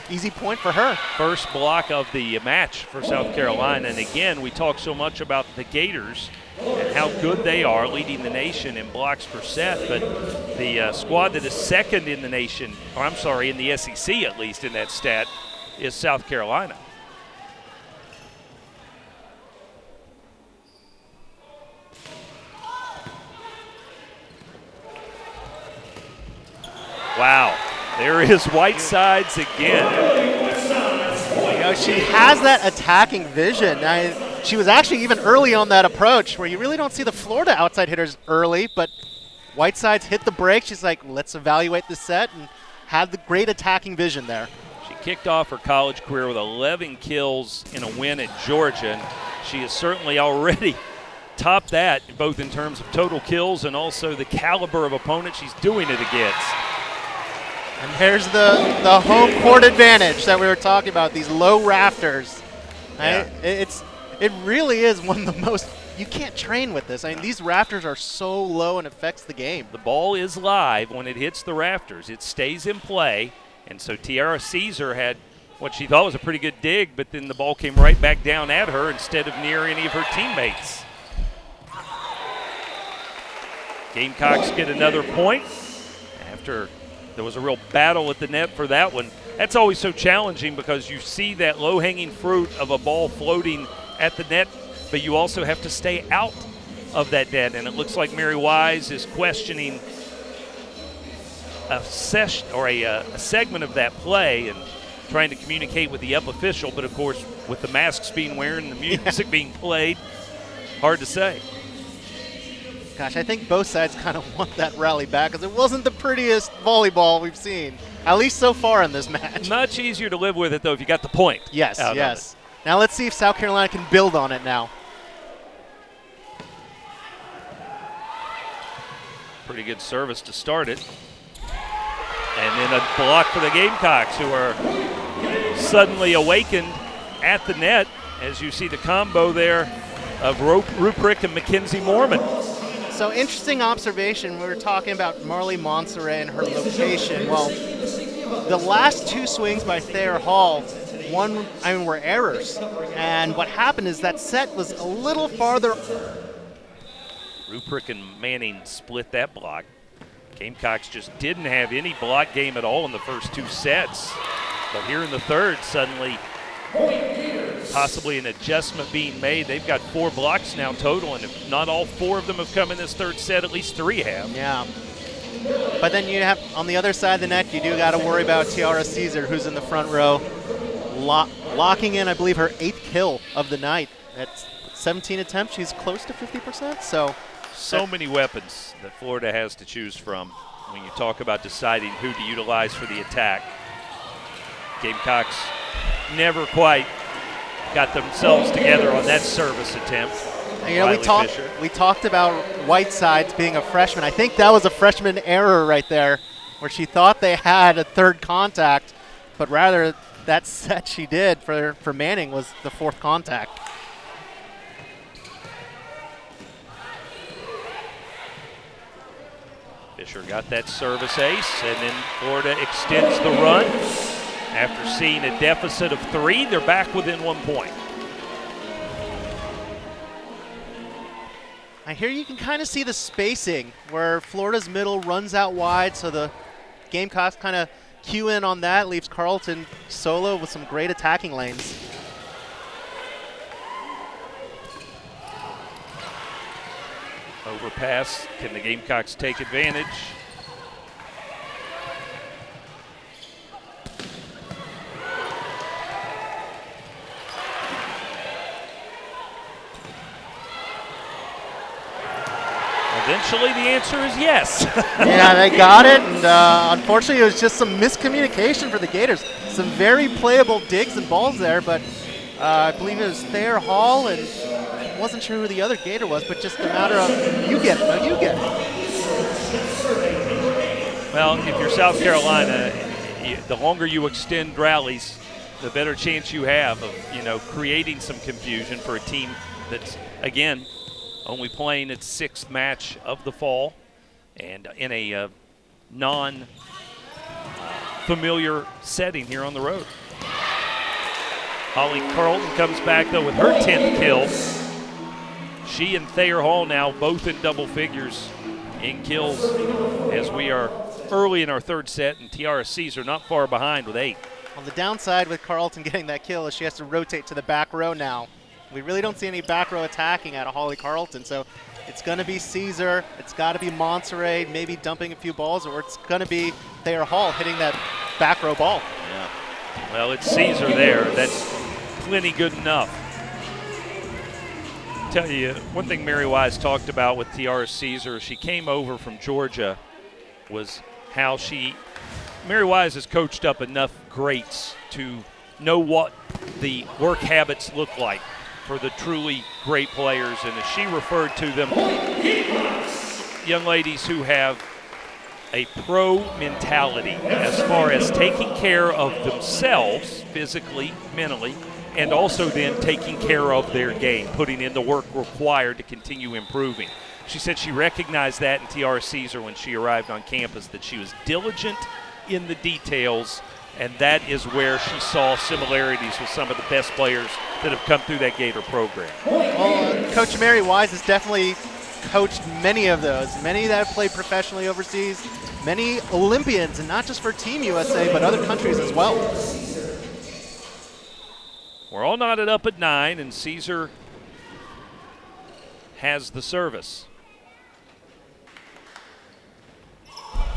Easy point for her. First block of the match for South Carolina, and again, we talk so much about the Gators and how good they are leading the nation in blocks per set, but the squad that is second in the nation, or I'm sorry, in the SEC at least in that stat, is South Carolina. Wow, there is Whitesides again. You know, she has that attacking vision. She was actually even early on that approach where you really don't see the Florida outside hitters early, but Whitesides hit the break. She's like, let's evaluate the set and have the great attacking vision there. She kicked off her college career with 11 kills in a win at Georgia, and she has certainly already topped that, both in terms of total kills and also the caliber of opponent she's doing it against. And here's the home court advantage that we were talking about, these low rafters. Yeah. It really is one of the most, you can't train with this. I mean, these rafters are so low and affects the game. The ball is live when it hits the rafters. It stays in play, and so Tiara Caesar had what she thought was a pretty good dig, but then the ball came right back down at her instead of near any of her teammates. Gamecocks get another point after there was a real battle at the net for that one. That's always so challenging because you see that low-hanging fruit of a ball floating at the net, but you also have to stay out of that net. And it looks like Mary Wise is questioning a segment of that play and trying to communicate with the up official. But, of course, with the masks being worn and the music being played, hard to say. Gosh, I think both sides kind of want that rally back because it wasn't the prettiest volleyball we've seen, at least so far in this match. Much easier to live with it, though, if you got the point. Yes, yes. Now let's see if South Carolina can build on it now. Pretty good service to start it. And then a block for the Gamecocks, who are suddenly awakened at the net, as you see the combo there of Ruprecht and Mackenzie Mormon. So interesting observation. We were talking about Marley Montserrat and her location. Well, the last two swings by Thayer Hall, were errors. And what happened is that set was a little farther. Ruprecht and Manning split that block. Gamecocks just didn't have any block game at all in the first two sets. But here in the third, suddenly possibly an adjustment being made. They've got 4 blocks now total, and if not all 4 of them have come in this third set, at least 3 have. Yeah. But then you have, on the other side of the net, you do got to worry about Tiara Caesar, who's in the front row, locking in, I believe, her 8th kill of the night. At 17 attempts, she's close to 50%. So many weapons that Florida has to choose from when you talk about deciding who to utilize for the attack. Gamecocks never quite got themselves together on that service attempt. You know, we talked about Whitesides being a freshman. I think that was a freshman error right there where she thought they had a third contact, but rather that set she did for Manning was the fourth contact. Fisher got that service ace, and then Florida extends the run. After seeing a deficit of 3, they're back within 1 point. I hear you can kind of see the spacing where Florida's middle runs out wide, so the Gamecocks kind of cue in on that, leaves Carleton solo with some great attacking lanes. Overpass, can the Gamecocks take advantage? Eventually the answer is yes. Yeah, they got it, and unfortunately it was just some miscommunication for the Gators. Some very playable digs and balls there, but I believe it was Thayer Hall, and wasn't sure who the other Gator was, but just a matter of, you get it, no, you get it. Well, if you're South Carolina, the longer you extend rallies, the better chance you have of, creating some confusion for a team that's, again, only playing its 6th match of the fall and in a non-familiar setting here on the road. Holly Carlton comes back, though, with her 10th kill. She and Thayer Hall now both in double figures in kills as we are early in our 3rd set, and Tiara Caesar not far behind with 8. On the downside with Carleton getting that kill is she has to rotate to the back row now. We really don't see any back row attacking out of Holly Carleton, so it's going to be Caesar, it's got to be Monterey, maybe dumping a few balls, or it's going to be Thayer Hall hitting that back row ball. Yeah. Well, it's Caesar there. That's plenty good enough. Tell you, one thing Mary Wise talked about with Tiara Caesar, she came over from Georgia, was how Mary Wise has coached up enough greats to know what the work habits look like for the truly great players, and as she referred to them, young ladies who have a pro mentality as far as taking care of themselves physically, mentally, and also then taking care of their game, putting in the work required to continue improving. She said she recognized that in Tiara Caesar when she arrived on campus, that she was diligent in the details, and that is where she saw similarities with some of the best players that have come through that Gator program. Well, Coach Mary Wise has definitely coached many of those, many that have played professionally overseas, many Olympians, and not just for Team USA, but other countries as well. We're all knotted up at 9, and Caesar has the service.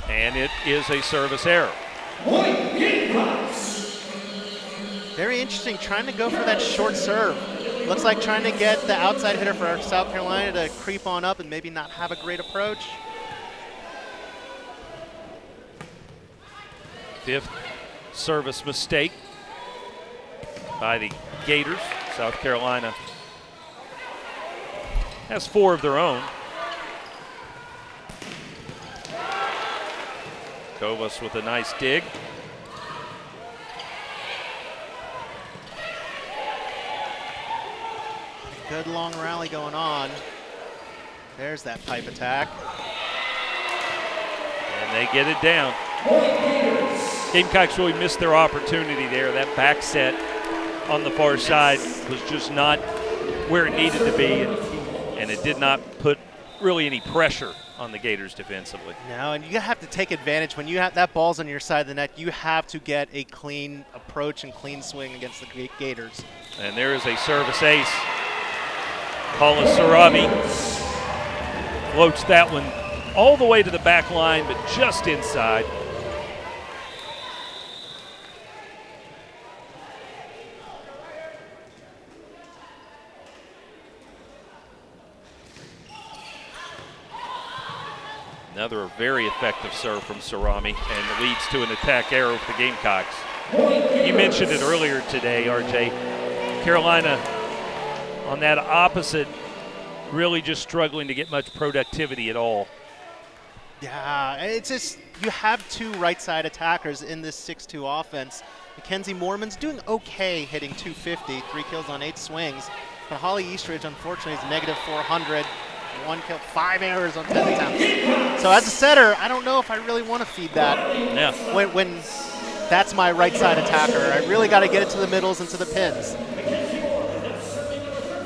And it is a service error. Very interesting, trying to go for that short serve. Looks like trying to get the outside hitter for South Carolina to creep on up and maybe not have a great approach. 5th service mistake by the Gators. South Carolina has 4 of their own. Kovas with a nice dig. Good long rally going on. There's that pipe attack. And they get it down. Gamecocks really missed their opportunity there. That back set on the far side was just not where it needed to be, and it did not put really any pressure on the Gators defensively. No, and you have to take advantage. When you have that ball's on your side of the net, you have to get a clean approach and clean swing against the Gators. And there is a service ace. Paula Sarami floats that one all the way to the back line, but just inside. Another very effective serve from Sarami, and leads to an attack error for the Gamecocks. You mentioned it earlier today, RJ. Carolina on that opposite, really just struggling to get much productivity at all. Yeah, it's just you have two right side attackers in this 6-2 offense. Mackenzie Moorman's doing okay hitting 250, 3 kills on 8 swings. But Holly Eastridge, unfortunately, is negative 400, 1 kill, 5 errors on 10 attempts. So as a setter, I don't know if I really want to feed that. Yeah. When that's my right side attacker. I really got to get it to the middles and to the pins.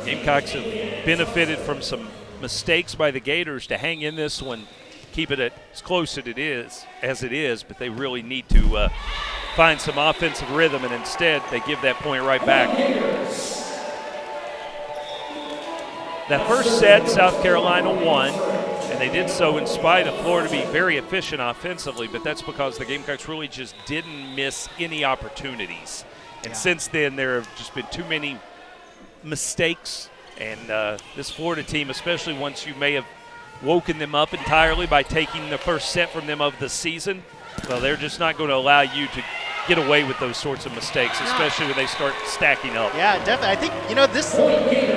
Gamecocks have benefited from some mistakes by the Gators to hang in this one, keep it as close as it is, but they really need to find some offensive rhythm, and instead they give that point right back. That first set, South Carolina won, and they did so in spite of Florida being very efficient offensively, but that's because the Gamecocks really just didn't miss any opportunities. And since then, there have just been too many mistakes, and this Florida team, especially once you may have woken them up entirely by taking the first set from them of the season, well, they're just not going to allow you to get away with those sorts of mistakes, especially when they start stacking up. Yeah, definitely. I think,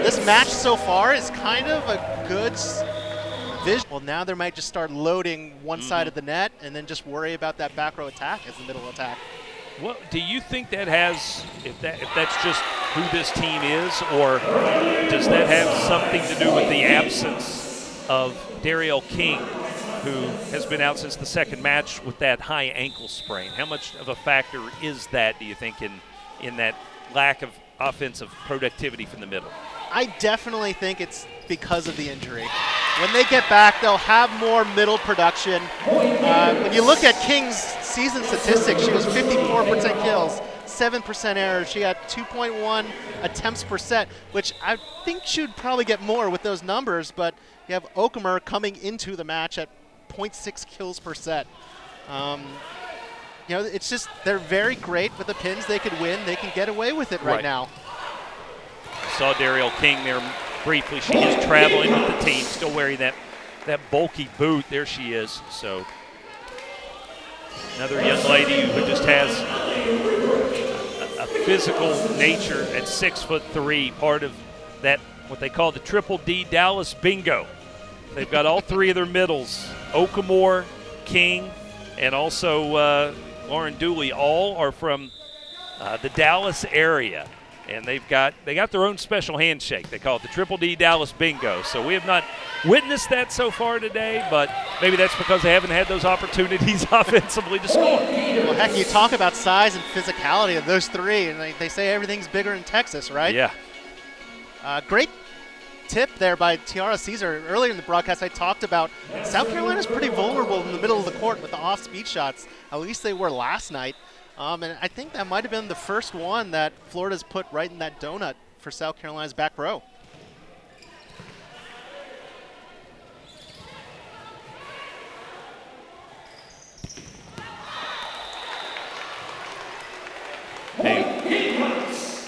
this match so far is kind of a good vision. Well, now they might just start loading one side of the net and then just worry about that back row attack as the middle attack. Well, do you think that has, if that's just who this team is, or does that have something to do with the absence of Darielle King, who has been out since the second match with that high ankle sprain? How much of a factor is that, do you think, in that lack of offensive productivity from the middle? I definitely think it's because of the injury. When they get back, they'll have more middle production. When you look at King's season statistics, she was 54% kills, 7% errors. She had 2.1 attempts per set, which I think should probably get more with those numbers, but you have Okamer coming into the match at 0.6 kills per set. It's just they're very great with the pins. They could win. They can get away with it right now. I saw Darielle King there briefly. She is traveling with the team, still wearing that bulky boot. There she is. So another young lady who just has a physical nature at 6'3", part of that what they call the Triple D Dallas Bingo. They've got all three of their middles, Okamore, King, and also Lauren Dooley. All are from the Dallas area, and they got their own special handshake. They call it the Triple D Dallas Bingo. So we have not witnessed that so far today, but maybe that's because they haven't had those opportunities offensively to score. Well, heck, you talk about size and physicality of those three, and they say everything's bigger in Texas, right? Yeah. Great tip there by Tiara Caesar. Earlier in the broadcast, I talked about South Carolina's pretty vulnerable in the middle of the court with the off-speed shots. At least they were last night. And I think that might have been the first one that Florida's put right in that donut for South Carolina's back row.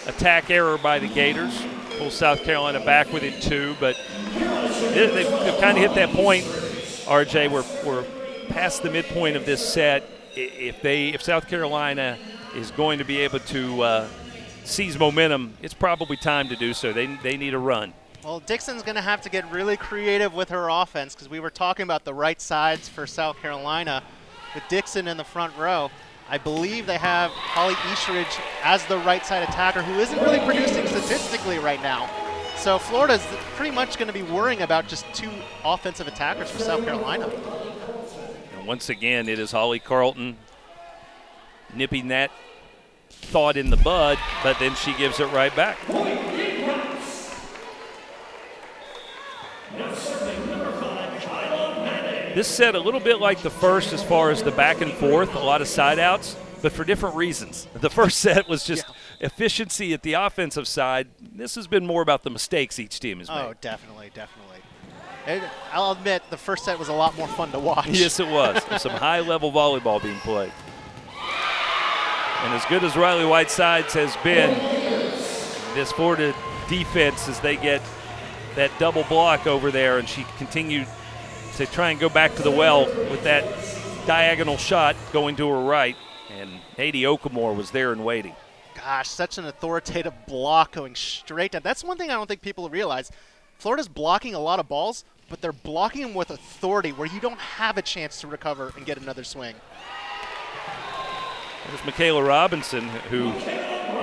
Attack error by the Gators. Pull South Carolina back within 2, but they've kind of hit that point, RJ, we're past the midpoint of this set. If South Carolina is going to be able to seize momentum, it's probably time to do so. They need a run. Well, Dixon's going to have to get really creative with her offense because we were talking about the right sides for South Carolina with Dixon in the front row. I believe they have Holly Eastridge as the right side attacker who isn't really producing statistically right now. So Florida's pretty much going to be worrying about just 2 offensive attackers for South Carolina. And once again, it is Holly Carlton nipping that thought in the bud, but then she gives it right back. This set a little bit like the first as far as the back and forth, a lot of side outs, but for different reasons. The first set was just efficiency at the offensive side. This has been more about the mistakes each team has made. Oh, definitely. I'll admit the first set was a lot more fun to watch. Yes, it was. There's some high-level volleyball being played. And as good as Riley Whitesides has been, this Florida defense, as they get that double block over there, and she continued to try and go back to the well with that diagonal shot going to her right, and Nady Okamore was there and waiting. Gosh, such an authoritative block going straight down. That's one thing I don't think people realize. Florida's blocking a lot of balls, but they're blocking them with authority where you don't have a chance to recover and get another swing. There's Michaela Robinson, who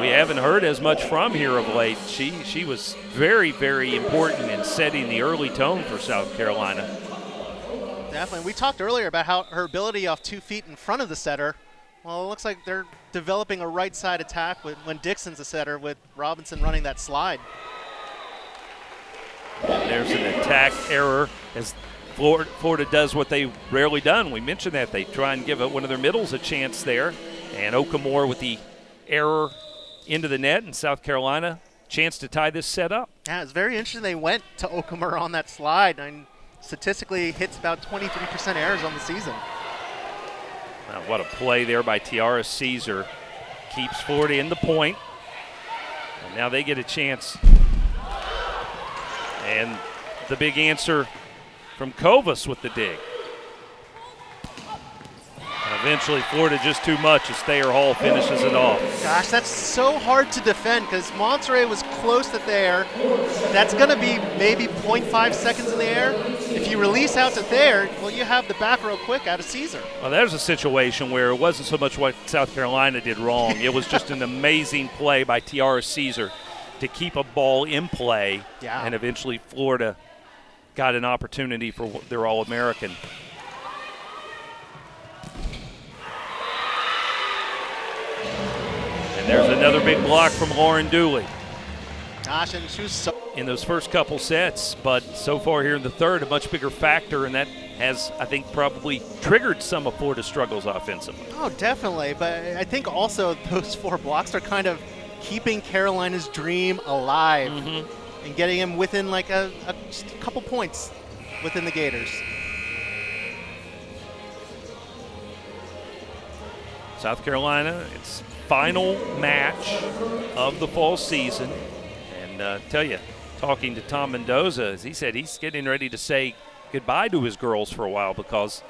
we haven't heard as much from here of late. She was very, very important in setting the early tone for South Carolina. Definitely. We talked earlier about how her ability off 2 feet in front of the setter. Well, it looks like they're developing a right side attack when Dixon's a setter, with Robinson running that slide. And there's an attack error as Florida does what they've rarely done. We mentioned that. They try and give one of their middles a chance there. And Okamore with the error into the net, and South Carolina chance to tie this set up. Yeah, it's very interesting they went to Okamore on that slide. And statistically hits about 23% errors on the season. What a play there by Tiara Caesar. Keeps Florida in the point. And now they get a chance. And the big answer from Kovas with the dig. And eventually Florida just too much as Thayer Hall finishes it off. Gosh, that's so hard to defend because Monterey was close to Thayer. That's going to be maybe 0.5 seconds in the air. If you release out to Thayer, well, you have the back row quick out of Caesar. Well, there's a situation where it wasn't so much what South Carolina did wrong. It was just an amazing play by Tiara Caesar to keep a ball in play. Yeah. And eventually Florida got an opportunity for their All-American. And there's another big block from Lauren Dooley. Gosh, and she was so In those first couple sets, but so far here in the third, a much bigger factor, and that has, I think, probably triggered some of Florida's struggles offensively. Oh, definitely. But I think also those 4 blocks are kind of keeping Carolina's dream alive and getting him within like just a couple points within the Gators. South Carolina, its final match of the fall season. And tell you, talking to Tom Mendoza, as he said he's getting ready to say goodbye to his girls for a while because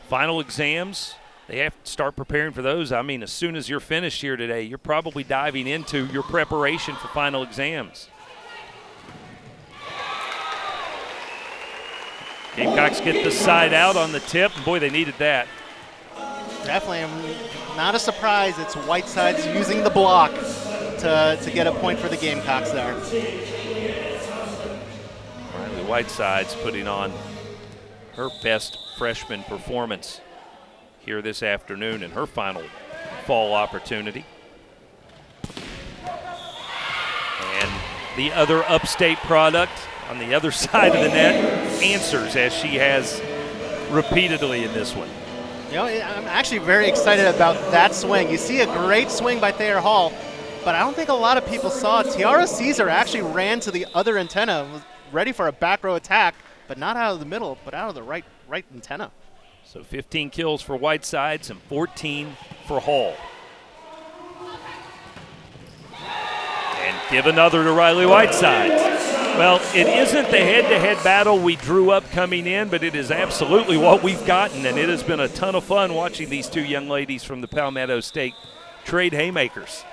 final exams, they have to start preparing for those. I mean, as soon as you're finished here today, you're probably diving into your preparation for final exams. Gamecocks get the side out on the tip, and boy, they needed that. Definitely. Not a surprise. It's Whiteside's using the block to get a point for the Gamecocks there. Riley Whiteside's putting on her best freshman performance here this afternoon in her final fall opportunity. And the other upstate product on the other side of the net answers, as she has repeatedly in this one. You know, I'm actually very excited about that swing. You see a great swing by Thayer Hall, but I don't think a lot of people saw it. Tiara Caesar actually ran to the other antenna, was ready for a back row attack, but not out of the middle, but out of the right antenna. So 15 kills for Whitesides and 14 for Hall. And give another to Riley Whitesides. Well, it isn't the head-to-head battle we drew up coming in, but it is absolutely what we've gotten, and it has been a ton of fun watching these 2 young ladies from the Palmetto State trade haymakers.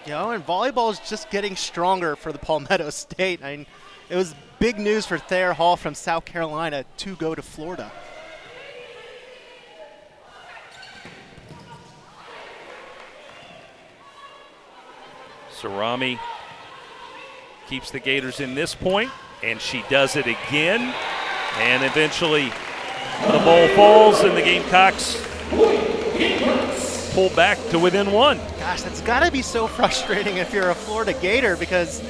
You know, and volleyball is just getting stronger for the Palmetto State. I mean, it was big news for Thayer Hall from South Carolina to go to Florida. Sarami keeps the Gators in this point, and she does it again. And eventually the ball falls, and the Gamecocks pull back to within 1. Gosh, that's got to be so frustrating if you're a Florida Gator, because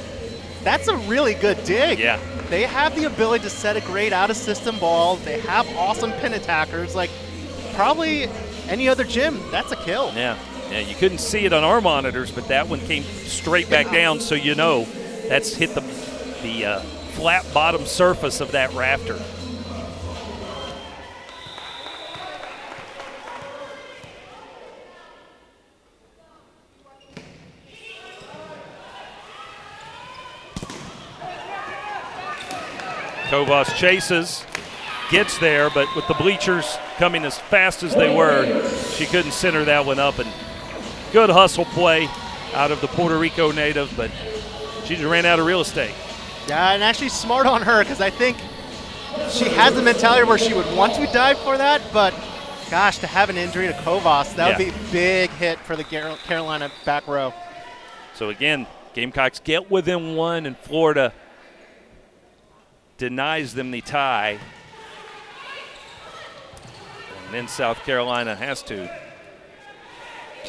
that's a really good dig. Yeah. They have the ability to set a great out-of-system ball. They have awesome pin attackers. Like, probably any other gym, that's a kill. Yeah, you couldn't see it on our monitors, but that one came straight back down, so you know that's hit the flat bottom surface of that rafter. Kovas chases, gets there, but with the bleachers coming as fast as they were, she couldn't center that one up. And good hustle play out of the Puerto Rico native, but she just ran out of real estate. Yeah, and actually smart on her, because I think she has the mentality where she would want to dive for that, but gosh, to have an injury to Kovas, that would be a big hit for the Carolina back row. So again, Gamecocks get within one, and Florida denies them the tie. And then South Carolina has to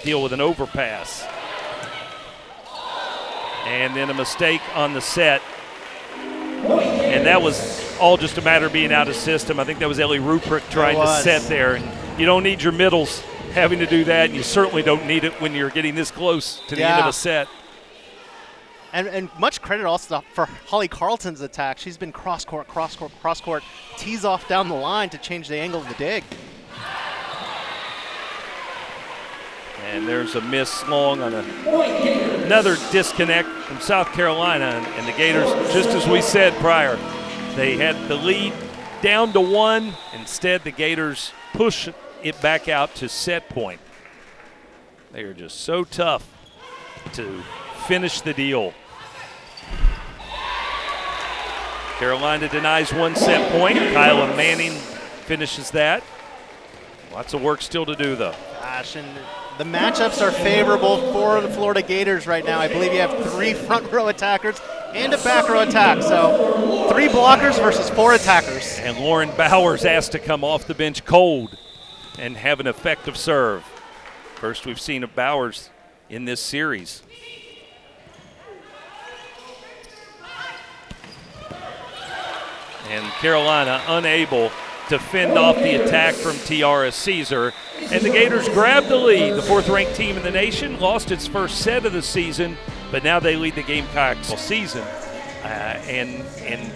deal with an overpass. And then a mistake on the set. And that was all just a matter of being out of system. I think that was Ellie Ruprecht trying to set there. And you don't need your middles having to do that, and you certainly don't need it when you're getting this close to the end of a set. And much credit also for Holly Carlton's attack. She's been cross-court, tees off down the line to change the angle of the dig. And there's a miss long on another disconnect from South Carolina. And the Gators, just as we said prior, they had the lead down to 1. Instead, the Gators push it back out to set point. They are just so tough to finish the deal. Carolina denies 1 set point. Kyla Manning finishes that. Lots of work still to do, though. Gosh, and the matchups are favorable for the Florida Gators right now. I believe you have 3 front row attackers and a back row attack. So 3 blockers versus 4 attackers. And Lauren Bowers asked to come off the bench cold and have an effective serve. First we've seen of Bowers in this series. And Carolina unable to fend off the attack from Tiara Caesar. And the Gators grabbed the lead. The 4th-ranked team in the nation lost its first set of the season, but now they lead the Gamecocks all season. And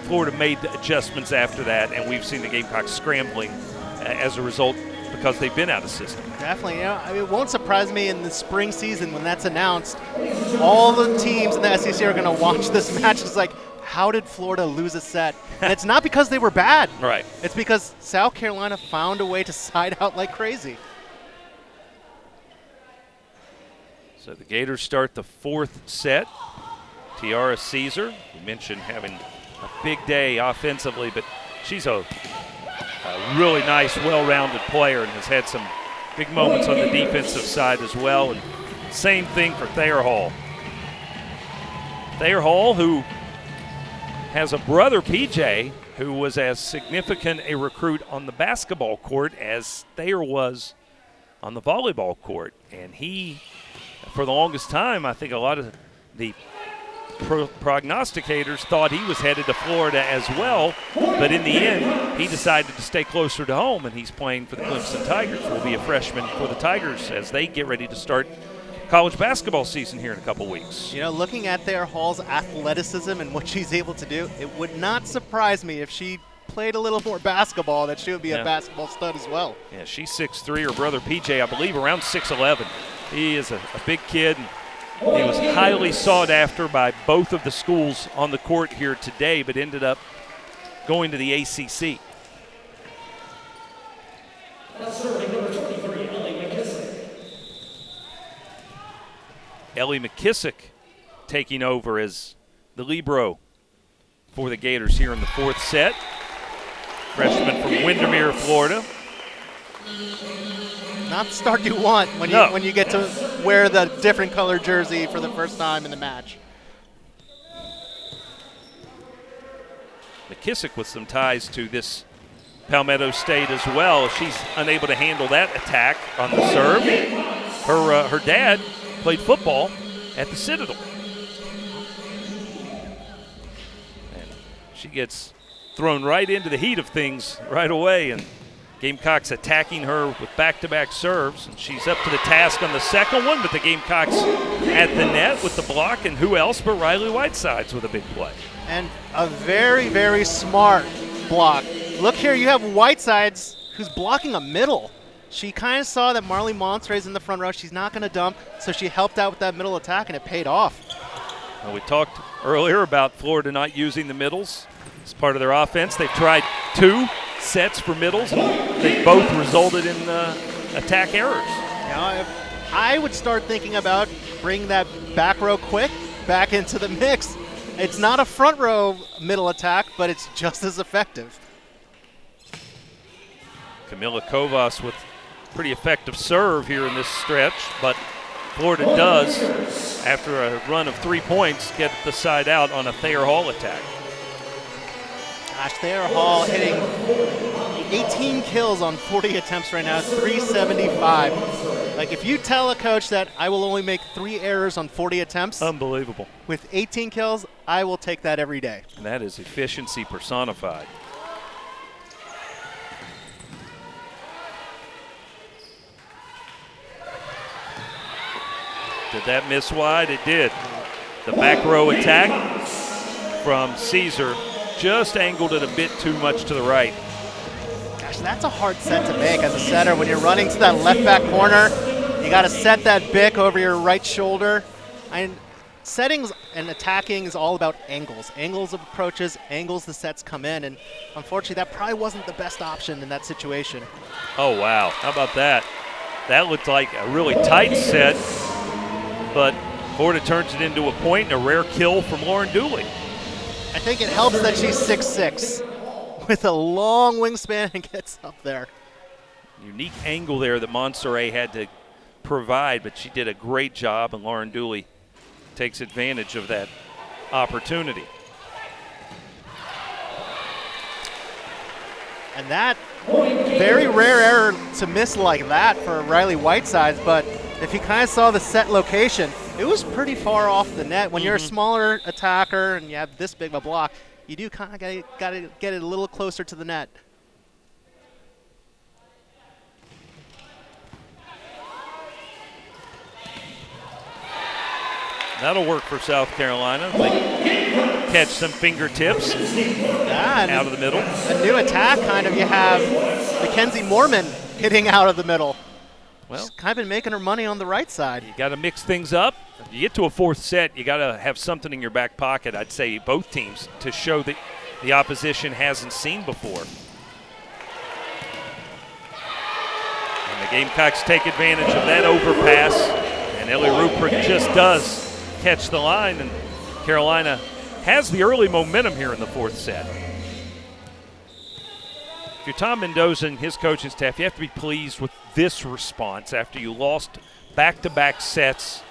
Florida made adjustments after that, and we've seen the Gamecocks scrambling as a result because they've been out of system. Definitely. It won't surprise me in the spring season when that's announced. All the teams in the SEC are going to watch this match. It's like, how did Florida lose a set? And it's not because they were bad. Right. It's because South Carolina found a way to side out like crazy. So the Gators start the 4th set. Tiara Caesar, we mentioned having a big day offensively, but she's a really nice, well-rounded player and has had some big moments on the defensive side as well. And same thing for Thayer Hall. Thayer Hall, who has a brother, PJ, who was as significant a recruit on the basketball court as Thayer was on the volleyball court. And he, for the longest time, I think a lot of the prognosticators thought he was headed to Florida as well. But in the end, he decided to stay closer to home, and he's playing for the Clemson Tigers. Will be a freshman for the Tigers as they get ready to start college basketball season here in a couple weeks. You know, looking at Thayer Hall's athleticism and what she's able to do, it would not surprise me if she played a little more basketball that she would be a basketball stud as well. Yeah, she's 6'3". Her brother PJ, I believe, around 6'11". He is a big kid. He was highly sought after by both of the schools on the court here today, but ended up going to the ACC. Serving number 23, Ellie McKissick. Ellie McKissick taking over as the libero for the Gators here in the 4th set. Freshman from Windermere, Florida. Not the start you want when you get to wear the different color jersey for the first time in the match. McKissick with some ties to this Palmetto State as well. She's unable to handle that attack on the serve. Her dad played football at the Citadel. And she gets thrown right into the heat of things right away, and Gamecocks attacking her with back-to-back serves, and she's up to the task on the second one, but the Gamecocks at the net with the block, and who else but Riley Whitesides with a big play. And a very, very smart block. Look here, you have Whitesides who's blocking a middle. She kind of saw that Marley Montrey's in the front row. She's not going to dump, so she helped out with that middle attack, and it paid off. Well, we talked earlier about Florida not using the middles as part of their offense. They've tried 2 sets for middles, and they both resulted in attack errors. Now, I would start thinking about bringing that back row quick back into the mix It's not a front row middle attack, but it's just as effective. Camila Kovas with pretty effective serve here in this stretch, but Florida does, after a run of 3 points, get the side out on a Thayer Hall attack. Gosh, Thayer Hall hitting 18 kills on 40 attempts right now, 375. Like, if you tell a coach that I will only make 3 errors on 40 attempts, Unbelievable. with 18 kills, I will take that every day. And that is efficiency personified. Did that miss wide? It did. The back row attack from Caesar just angled it a bit too much to the right. Gosh, that's a hard set to make as a setter. When you're running to that left back corner, you got to set that bick over your right shoulder. And settings and attacking is all about angles. Angles of approaches, angles the sets come in. And unfortunately, that probably wasn't the best option in that situation. Oh, wow. How about that? That looked like a really tight set, but Florida turns it into a point and a rare kill from Lauren Dooley. I think it helps that she's 6'6", with a long wingspan and gets up there. Unique angle there that Montserrat had to provide, but she did a great job, and Lauren Dooley takes advantage of that opportunity. And that, very rare error to miss like that for Riley Whitesides, but if you kind of saw the set location, it was pretty far off the net. When you're a smaller attacker and you have this big of a block, you do kind of got to get it a little closer to the net. That'll work for South Carolina. They catch some fingertips out of the middle. A new attack, kind of. You have Mackenzie Mormon hitting out of the middle. Well, she's kind of been making her money on the right side. You got to mix things up. You get to a fourth set, you got to have something in your back pocket, I'd say both teams, to show that the opposition hasn't seen before. And the Gamecocks take advantage of that overpass, and Ellie Ruprecht just does catch the line, and Carolina has the early momentum here in the fourth set. If you're Tom Mendoza and his coaching staff, you have to be pleased with this response after you lost back-to-back sets,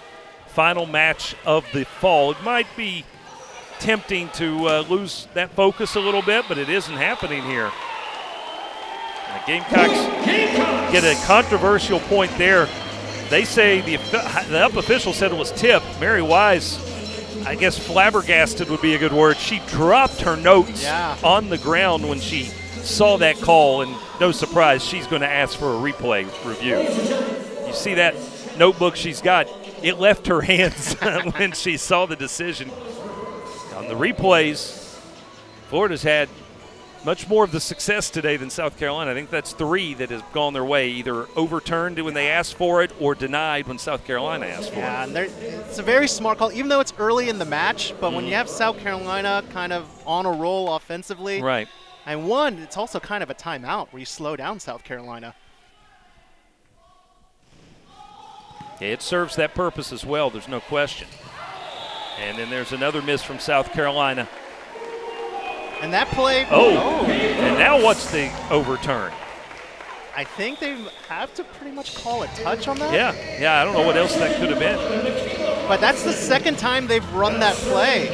final match of the fall. It might be tempting to lose that focus a little bit, but it isn't happening here. And the Gamecocks get a controversial point there. They say the up official said it was tipped. Mary Wise, I guess flabbergasted would be a good word. She dropped her notes on the ground when she saw that call, and no surprise, she's going to ask for a replay review. You see that notebook she's got? It left her hands when she saw the decision. On the replays, Florida's had much more of the success today than South Carolina. I think that's 3 that has gone their way, either overturned when they asked for it or denied when South Carolina asked for it. And it's a very smart call, even though it's early in the match, but when you have South Carolina kind of on a roll offensively, right. And one, it's also kind of a timeout where you slow down South Carolina. Yeah, it serves that purpose as well, there's no question. And then there's another miss from South Carolina. And that play. And now what's the overturn? I think they have to pretty much call a touch on that. Yeah, I don't know what else that could have been. But that's the second time they've run that play,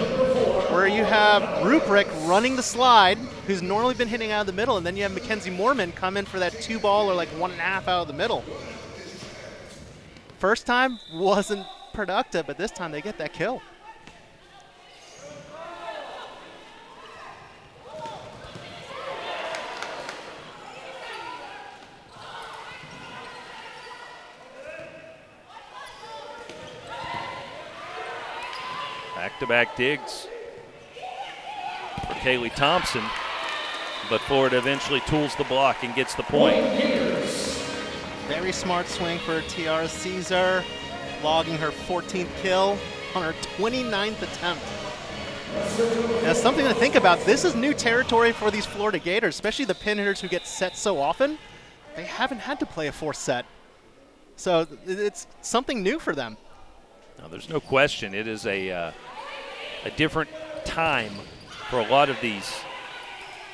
where you have Ruprecht running the slide, who's normally been hitting out of the middle, and then you have Mackenzie Mormon come in for that 2-ball or like 1.5 out of the middle. First time wasn't productive, but this time they get that kill. Back-to-back digs for Kaylee Thompson, but Florida eventually tools the block and gets the point. Very smart swing for Tiara Caesar, logging her 14th kill on her 29th attempt. Now, something to think about. This is new territory for these Florida Gators, especially the pin hitters who get set so often. They haven't had to play a fourth set. So it's something new for them. Now, there's no question it is a different time for a lot of these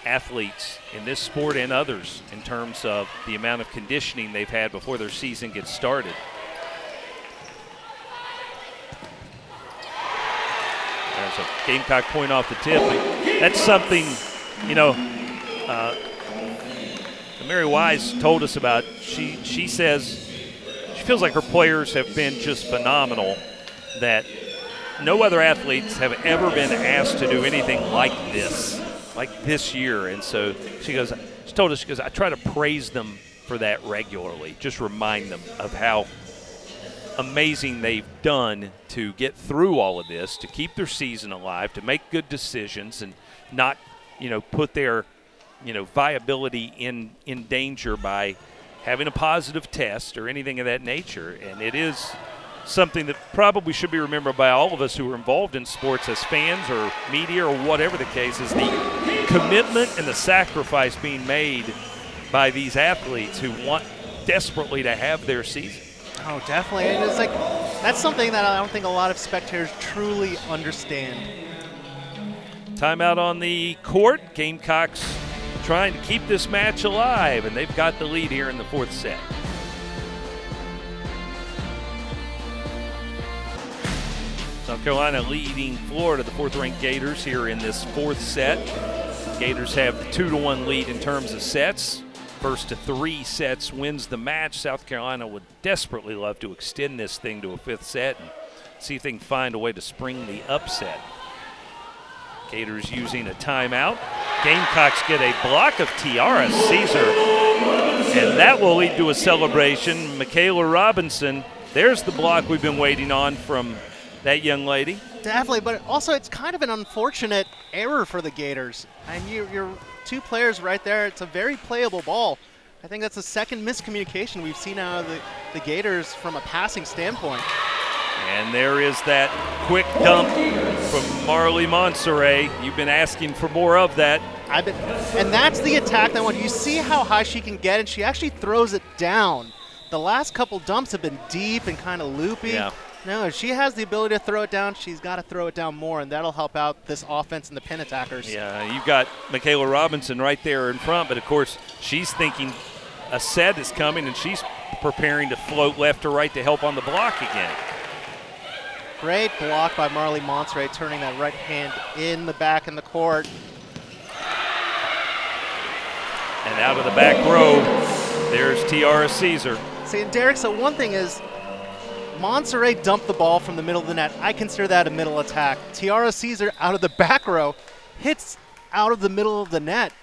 athletes in this sport and others in terms of the amount of conditioning they've had before their season gets started. There's a Gamecock point off the tip. That's something, you know, Mary Wise told us about. She says she feels like her players have been just phenomenal, that no other athletes have ever been asked to do anything like this year. And so she told us, I try to praise them for that regularly, just remind them of how amazing they've done to get through all of this, to keep their season alive, to make good decisions and not, put their, viability in danger by having a positive test or anything of that nature. And it is something that probably should be remembered by all of us who are involved in sports as fans or media or whatever the case is, the commitment and the sacrifice being made by these athletes who want desperately to have their season. Oh, definitely. And it's like, that's something that I don't think a lot of spectators truly understand. Timeout on the court. Gamecocks trying to keep this match alive, and they've got the lead here in the fourth set. South Carolina leading Florida, the fourth-ranked Gators, here in this fourth set. Gators have the 2-1 lead in terms of sets. First to 3 sets wins the match. South Carolina would desperately love to extend this thing to a fifth set and see if they can find a way to spring the upset. Gators using a timeout. Gamecocks get a block of Tiara Caesar, and that will lead to a celebration. Michaela Robinson, there's the block we've been waiting on from that young lady. Definitely, but also it's kind of an unfortunate error for the Gators. And you're 2 players right there. It's a very playable ball. I think that's the second miscommunication we've seen out of the Gators from a passing standpoint. And there is that quick dump from Marley Monserrat. You've been asking for more of that. And that's the attack that one. You see how high she can get, and she actually throws it down. The last couple dumps have been deep and kind of loopy. Yeah. No, if she has the ability to throw it down, she's got to throw it down more, and that'll help out this offense and the pin attackers. Yeah, you've got Michaela Robinson right there in front, but of course she's thinking a set is coming, and she's preparing to float left or right to help on the block again. Great block by Marley Monserrat, turning that right hand in the back in the court. And out of the back row, there's Tiara Caesar. See, and Derek, so one thing is, Monserrat dumped the ball from the middle of the net. I consider that a middle attack. Tiara Caesar out of the back row hits out of the middle of the net,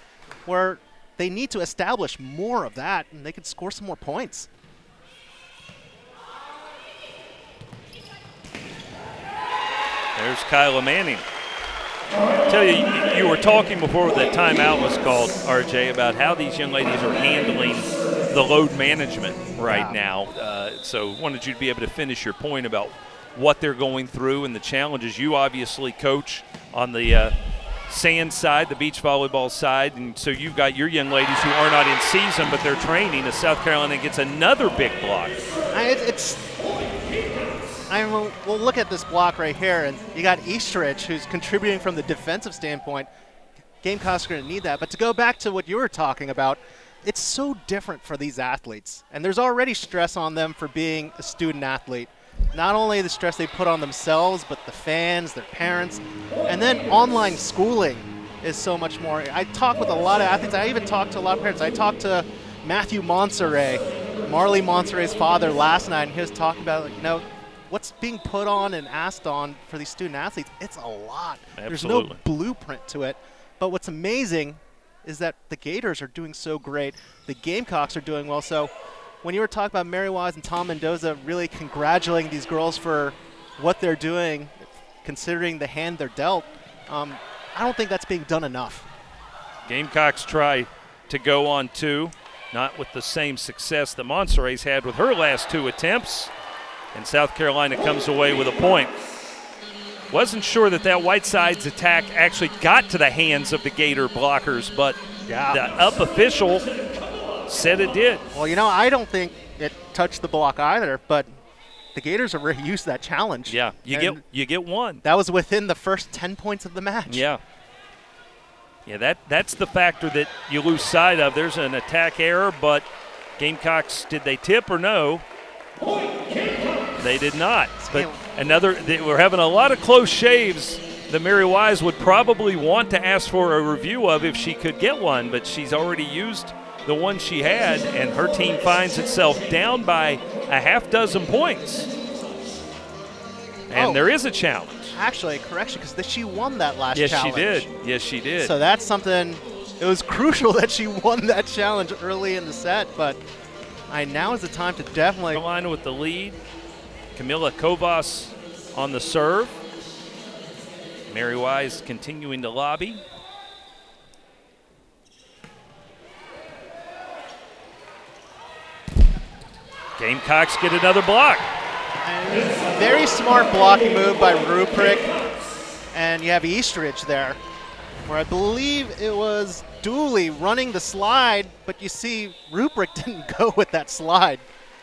where they need to establish more of that, and they could score some more points. There's Kyla Manning. I tell you, you were talking before the timeout was called, RJ, about how these young ladies are handling the load management right now. So wanted you to be able to finish your point about what they're going through and the challenges. You obviously coach on the sand side, the beach volleyball side, and so you've got your young ladies who are not in season, but they're training as South Carolina gets another big block. We'll look at this block right here, and you got Eastridge, who's contributing from the defensive standpoint. Gamecocks are going to need that. But to go back to what you were talking about, it's so different for these athletes. And there's already stress on them for being a student athlete. Not only the stress they put on themselves, but the fans, their parents. And then online schooling is so much more. I talk with a lot of athletes. I even talk to a lot of parents. I talked to Matthew Monserrat, Marley Monserrat's father, last night, and he was talking about, what's being put on and asked on for these student athletes. It's a lot. Absolutely. There's no blueprint to it. But what's amazing is that the Gators are doing so great. The Gamecocks are doing well. So when you were talking about Mary Wise and Tom Mendoza really congratulating these girls for what they're doing, considering the hand they're dealt, I don't think that's being done enough. Gamecocks try to go on 2, not with the same success that Monserrat's had with her last 2 attempts. And South Carolina comes away with a point. Wasn't sure that Whiteside's attack actually got to the hands of the Gator blockers, but the up official said it did. Well, I don't think it touched the block either, but the Gators are very used to that challenge. Yeah, you get one. That was within the first 10 points of the match. Yeah. Yeah, that's the factor that you lose sight of. There's an attack error, but Gamecocks, did they tip or no? They did not. But we're having a lot of close shaves that Mary Wise would probably want to ask for a review of if she could get one, but she's already used the one she had, and her team finds itself down by a half dozen points. And there is a challenge. Actually, correction, because she won that last challenge. Yes, she did. Yes, she did. So that's something, it was crucial that she won that challenge early in the set, but now is the time to definitely. Carolina with the lead. Camila Kovas on the serve. Mary Wise continuing to lobby. Gamecocks get another block. And very smart blocking move by Ruprecht. And you have Eastridge there, where I believe it was Dooley running the slide, but you see Ruprecht didn't go with that slide.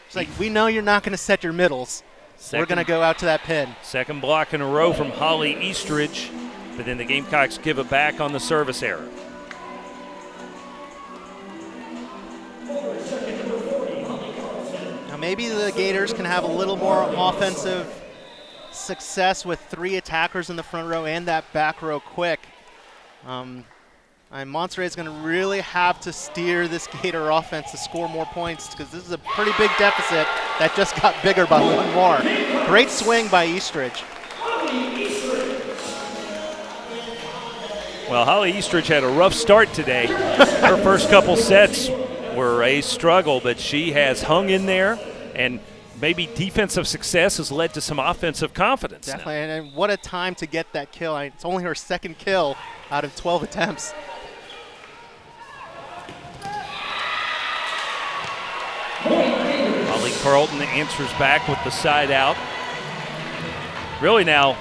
It's like, we know you're not going to set your middles. We're going to go out to that pin. Second block in a row from Holly Eastridge, but then the Gamecocks give it back on the service error. Now maybe the Gators can have a little more offensive success with 3 attackers in the front row and that back row quick. And Monterey is going to really have to steer this Gator offense to score more points, because this is a pretty big deficit that just got bigger by 1 more. Great swing by Eastridge. Well, Holly Eastridge had a rough start today. Her first couple sets were a struggle, but she has hung in there, and maybe defensive success has led to some offensive confidence. Definitely, and what a time to get that kill. It's only her 2nd kill out of 12 attempts. Holly Carlton answers back with the side out. Really now,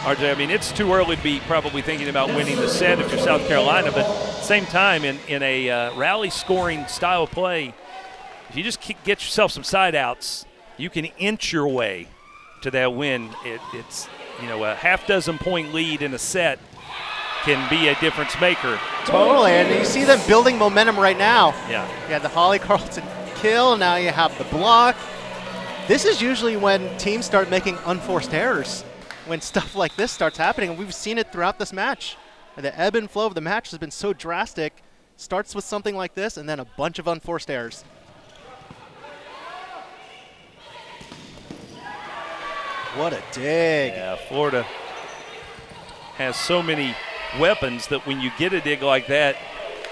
RJ, I mean, it's too early to be probably thinking about winning the set if you're South Carolina, but at the same time, in a rally scoring style of play, if you just get yourself some side outs, you can inch your way to that win. It's a half dozen point lead in a set can be a difference maker. Totally, and you see them building momentum right now. Yeah. You had the Holly Carlton kill, now you have the block. This is usually when teams start making unforced errors, when stuff like this starts happening, and we've seen it throughout this match. The ebb and flow of the match has been so drastic. Starts with something like this, and then a bunch of unforced errors. What a dig. Yeah, Florida has so many weapons that when you get a dig like that,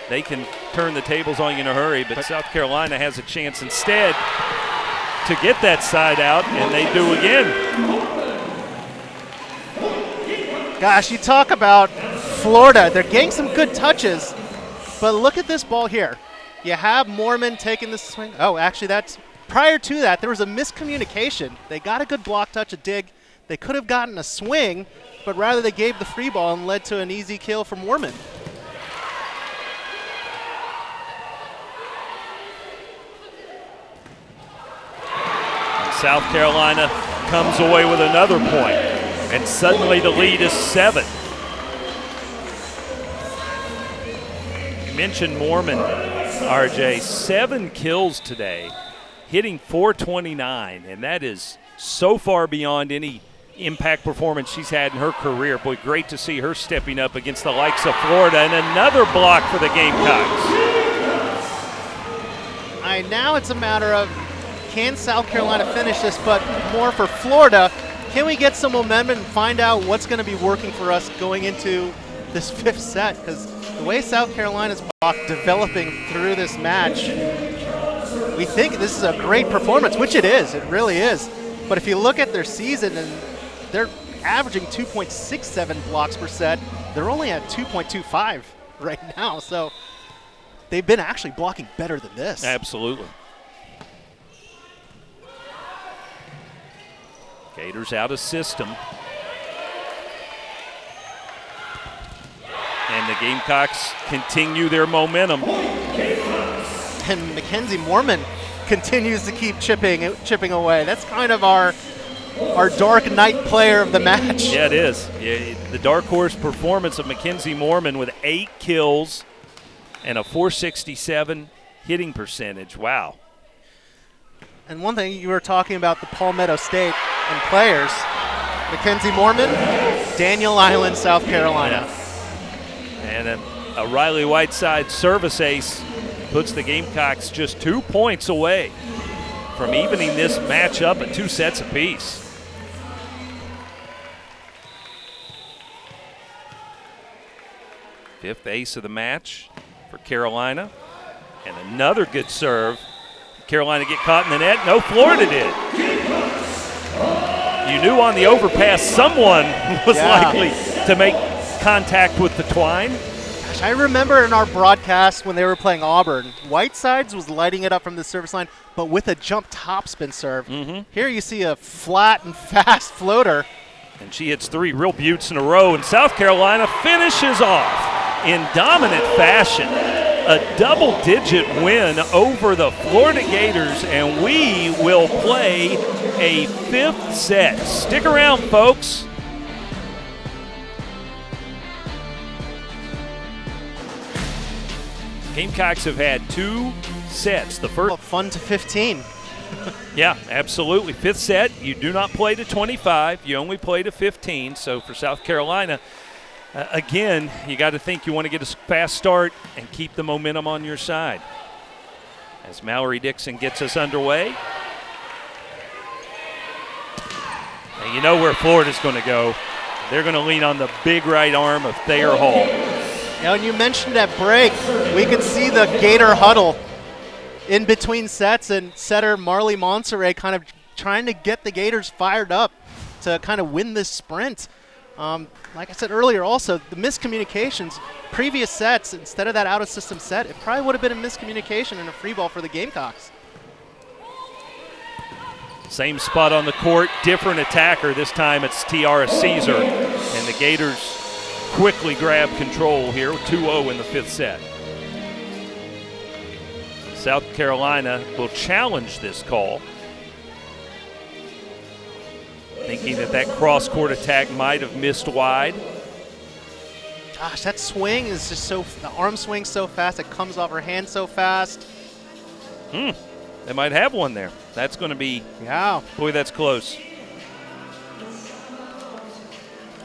they can turn the tables on you in a hurry. But South Carolina has a chance instead to get that side out, and they do again. Gosh, you talk about Florida. They're getting some good touches, but look at this ball here. You have Mormon taking the swing. Oh, actually, that's prior to that, there was a miscommunication. They got a good block touch, a dig. They could have gotten a swing, but rather they gave the free ball and led to an easy kill for Mormon. And South Carolina comes away with another point, and suddenly the lead is 7. You mentioned Mormon, RJ, 7 kills today, hitting .429, and that is so far beyond any impact performance she's had in her career. Boy, great to see her stepping up against the likes of Florida, and another block for the Gamecocks. Now it's a matter of, can South Carolina finish this, but more for Florida, can we get some momentum and find out what's going to be working for us going into this 5th set? Because the way South Carolina's developing through this match, we think this is a great performance, which it is. It really is. But if you look at their season, and they're averaging 2.67 blocks per set, they're only at 2.25 right now. So they've been actually blocking better than this. Absolutely. Gators out of system. And the Gamecocks continue their momentum. And Mackenzie Mormon continues to keep chipping away. That's kind of our our dark knight player of the match. Yeah, it is. Yeah, the dark horse performance of Mackenzie Mormon with 8 kills and a .467 hitting percentage. Wow. And one thing, you were talking about the Palmetto State and players. Mackenzie Mormon, Daniel Island, South Carolina. Yeah. And a Riley Whiteside service ace puts the Gamecocks just 2 points away from evening this match up at 2 sets apiece. Fifth ace of the match for Carolina. And another good serve. Carolina get caught in the net. No, Florida did. You knew on the overpass someone was likely to make contact with the twine. Gosh, I remember in our broadcast when they were playing Auburn, Whitesides was lighting it up from the service line, but with a jump topspin serve. Here you see a flat and fast floater. And she hits 3 real beauts in a row, and South Carolina finishes off in dominant fashion. A double-digit win over the Florida Gators, and we will play a 5th set. Stick around, folks. Gamecocks have had 2 sets. The first Fun to 15. Yeah, absolutely. 5th set, you do not play to 25. You only play to 15. So for South Carolina, again, you got to think you want to get a fast start and keep the momentum on your side. As Mallory Dixon gets us underway. And you know where Florida's going to go. They're going to lean on the big right arm of Thayer Hall. Now, when you mentioned that break, we could see the Gator huddle in between sets, and setter Marley Monserrat kind of trying to get the Gators fired up to kind of win this sprint. Like I said earlier also, the miscommunications, previous sets, instead of that out-of-system set, it probably would have been a miscommunication and a free ball for the Gamecocks. Same spot on the court, different attacker. This time it's Tiara Caesar, and the Gators quickly grab control here, 2-0 in the 5th set. South Carolina will challenge this call, thinking that cross-court attack might have missed wide. Gosh, that swing is just the arm swing so fast, it comes off her hand so fast. They might have one there. That's going to be, boy, that's close.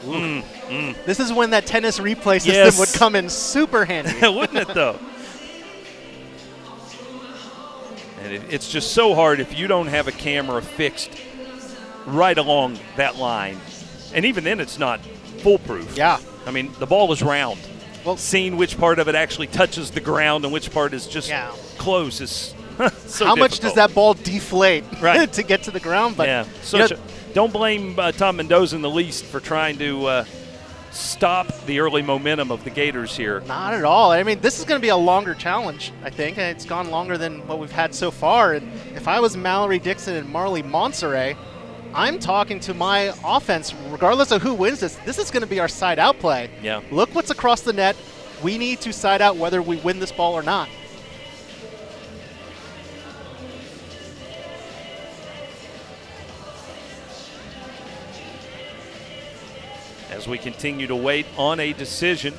This is when that tennis replay system would come in super handy. Wouldn't it, though? And it's just so hard if you don't have a camera fixed right along that line. And even then, it's not foolproof. Yeah. I mean, the ball is round. Well, seeing which part of it actually touches the ground and which part is just close is so how much does that ball deflate right. to get to the ground? But don't blame Tom Mendoza in the least for trying to stop the early momentum of the Gators here. Not at all. I mean, this is going to be a longer challenge, I think, and it's gone longer than what we've had so far. And if I was Mallory Dixon and Marley Monserrat, I'm talking to my offense, regardless of who wins this. This is going to be our side-out play. Yeah. Look what's across the net. We need to side out whether we win this ball or not. As we continue to wait on a decision.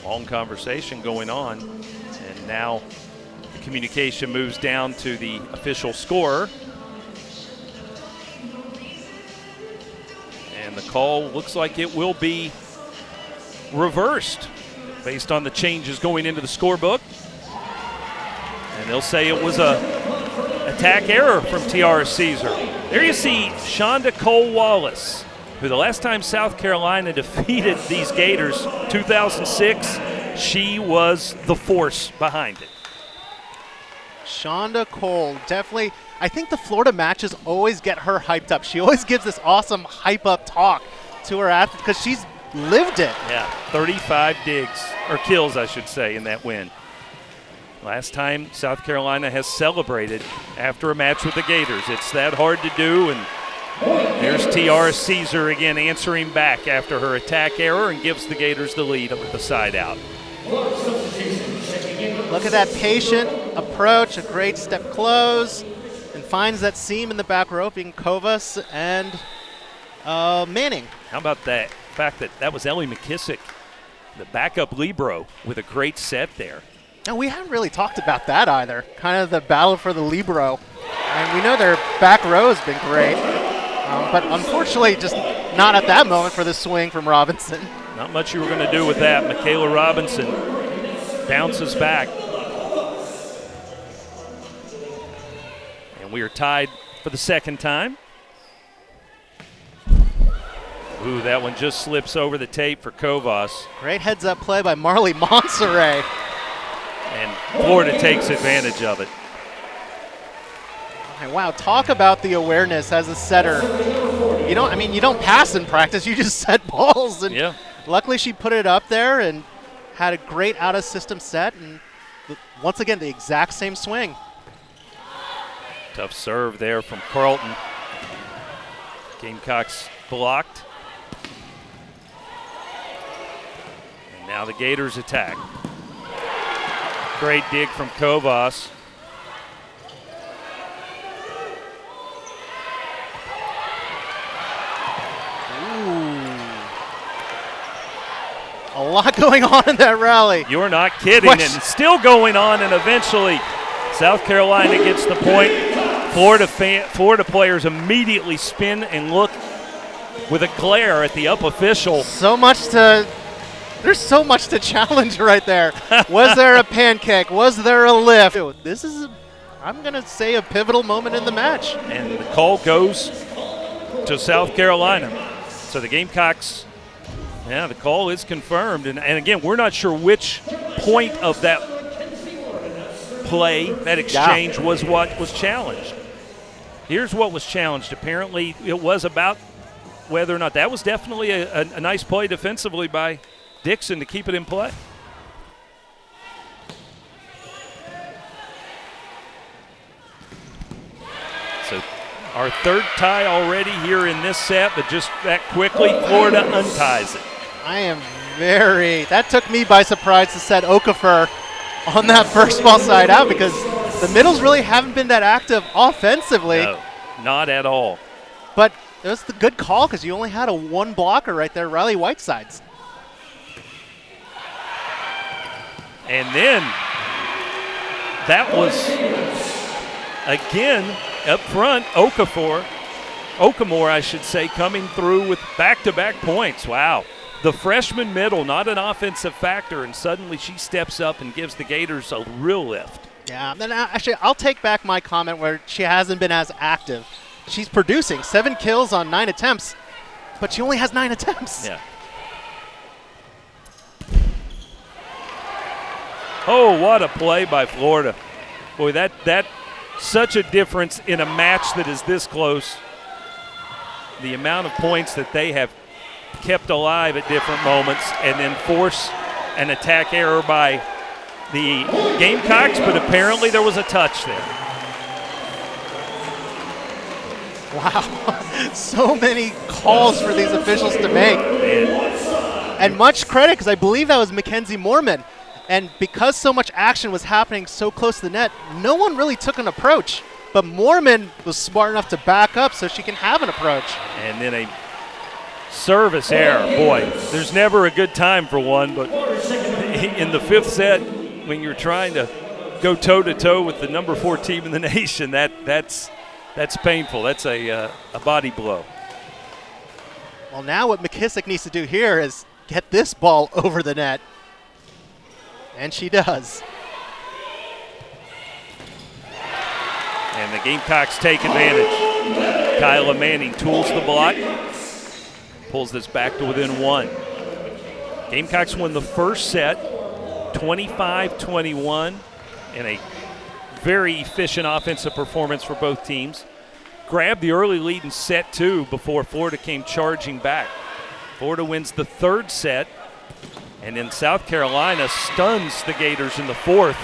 Long conversation going on, and now the communication moves down to the official scorer. And the call looks like it will be reversed based on the changes going into the scorebook. And they'll say it was a attack error from Tiara Caesar. There you see Shonda Cole-Wallace, who the last time South Carolina defeated these Gators, 2006, she was the force behind it. Shonda Cole, definitely. I think the Florida matches always get her hyped up. She always gives this awesome hype-up talk to her athletes because she's lived it. Yeah, 35 digs, or kills, I should say, in that win. Last time South Carolina has celebrated after a match with the Gators. It's that hard to do, and There's Tiara Caesar again answering back after her attack error and gives the Gators the lead with the side out. Look at that patient approach, a great step close, and finds that seam in the back rope being Kovas and Manning. How about that fact that was Ellie McKissick, the backup libero, with a great set there. No, we haven't really talked about that either. Kind of the battle for the libero. And we know their back row has been great, but unfortunately just not at that moment for the swing from Robinson. Not much you were going to do with that. Michaela Robinson bounces back. And we are tied for the second time. Ooh, that one just slips over the tape for Kovas. Great heads-up play by Marley Monserrat. And Florida takes advantage of it. Okay, wow, talk about the awareness as a setter. You don't pass in practice, you just set balls. And yeah. Luckily she put it up there and had a great out-of-system set. And once again, the exact same swing. Tough serve there from Carlton. Gamecocks blocked. And now the Gators attack. Great dig from Kovas. A lot going on in that rally. You're not kidding. And it's still going on, and eventually South Carolina gets the point. Florida players immediately spin and look with a glare at the up official. There's so much to challenge right there. Was there a pancake? Was there a lift? This is, I'm going to say, a pivotal moment in the match. And the call goes to South Carolina. So the Gamecocks, the call is confirmed. And again, we're not sure which point of that play, that exchange, was what was challenged. Here's what was challenged. Apparently, it was about whether or not that was definitely a nice play defensively by Dixon to keep it in play. So our third tie already here in this set, but just that quickly, Florida unties it. That took me by surprise to set Okafor on that first ball side out because the middles really haven't been that active offensively. No, not at all. But it was the good call because you only had a one blocker right there, Riley Whitesides. And then that was, again, up front, Okamore, I should say, coming through with back-to-back points. Wow. The freshman middle, not an offensive factor, and suddenly she steps up and gives the Gators a real lift. Yeah, and actually, I'll take back my comment where she hasn't been as active. She's producing 7 kills on 9 attempts, but she only has 9 attempts. Yeah. Oh, what a play by Florida. Boy, that such a difference in a match that is this close. The amount of points that they have kept alive at different moments and then force an attack error by the Gamecocks, but apparently there was a touch there. Wow, so many calls for these officials to make. And much credit, because I believe that was Mackenzie Moorman. And because so much action was happening so close to the net, no one really took an approach. But Moorman was smart enough to back up so she can have an approach. And then a service error. Boy, there's never a good time for one, but in the fifth set, when you're trying to go toe-to-toe with the number 4 team in the nation, that's painful. That's a body blow. Well, now what McKissick needs to do here is get this ball over the net. And she does. And the Gamecocks take advantage. Kyla Manning tools the block, pulls this back to within 1. Gamecocks won the first set, 25-21, in a very efficient offensive performance for both teams. Grabbed the early lead in set 2 before Florida came charging back. Florida wins the third set, and then South Carolina stuns the Gators in the fourth.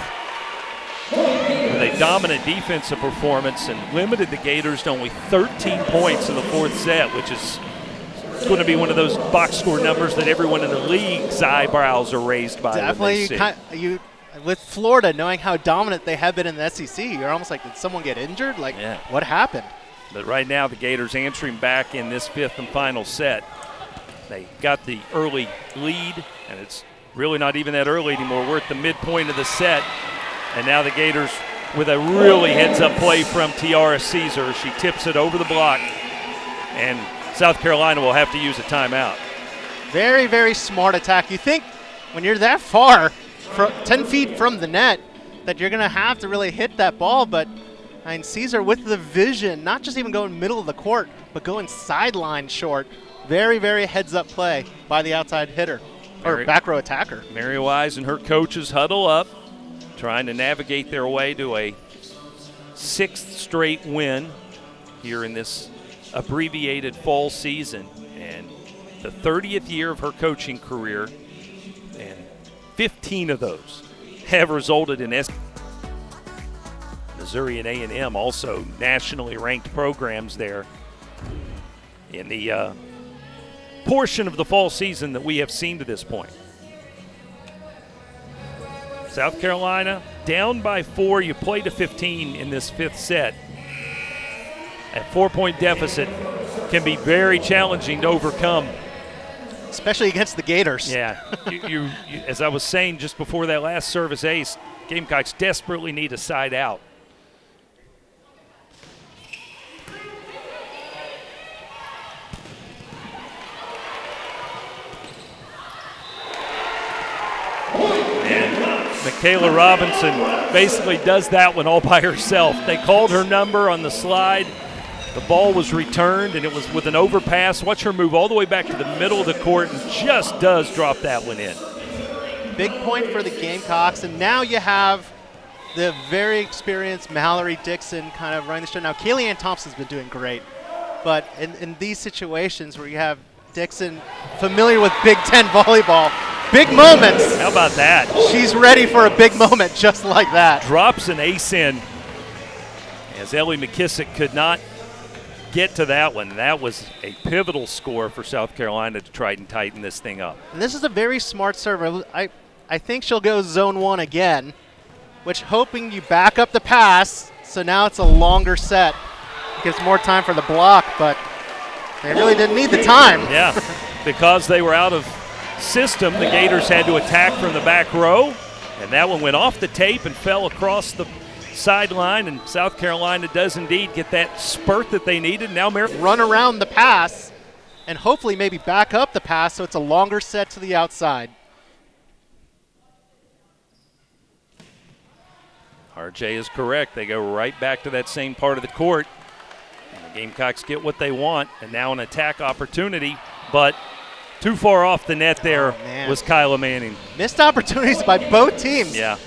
with a dominant defensive performance and limited the Gators to only 13 points in the fourth set, which is going to be one of those box score numbers that everyone in the league's eyebrows are raised by. Definitely, with Florida, knowing how dominant they have been in the SEC, you're almost like, did someone get injured? Like, what happened? But right now, the Gators answering back in this fifth and final set. They got the early lead, and it's really not even that early anymore. We're at the midpoint of the set, and now the Gators with a really heads-up play from Tiara Caesar. She tips it over the block, and South Carolina will have to use a timeout. Very, very smart attack. You think when you're that far, 10 feet from the net, that you're going to have to really hit that ball, but I mean, Caesar with the vision, not just even going middle of the court, but going sideline short. Very, very heads-up play by the outside hitter, or back row attacker. Mary Wise and her coaches huddle up, trying to navigate their way to a sixth straight win here in this abbreviated fall season, and the 30th year of her coaching career, and 15 of those have resulted in Missouri and A&M, also nationally ranked programs there in the portion of the fall season that we have seen to this point. South Carolina down by 4. You play to 15 in this fifth set. A 4-point deficit can be very challenging to overcome. Especially against the Gators. Yeah. you, as I was saying just before that last service ace, Gamecocks desperately need a side out. And Michaela Robinson basically does that one all by herself. They called her number on the slide. The ball was returned, and it was with an overpass. Watch her move all the way back to the middle of the court and just does drop that one in. Big point for the Gamecocks, and now you have the very experienced Mallory Dixon kind of running the show. Now, Kaylee-Ann Thompson's been doing great, but in these situations where you have Dixon familiar with Big Ten volleyball, big moments. How about that? She's ready for a big moment just like that. Drops an ace in as Ellie McKissick could not get to that one. That was a pivotal score for South Carolina to try and tighten this thing up. And this is a very smart server. I think she'll go zone 1 again, which hoping you back up the pass, so now it's a longer set. It gives more time for the block, but they really didn't need the time. Yeah, because they were out of system, the Gators had to attack from the back row, and that one went off the tape and fell across the sideline, and South Carolina does indeed get that spurt that they needed. Now run around the pass and hopefully maybe back up the pass so it's a longer set to the outside. RJ is correct. They go right back to that same part of the court. And the Gamecocks get what they want, and now an attack opportunity, but too far off the net there was Kyla Manning. Missed opportunities by both teams. Yeah.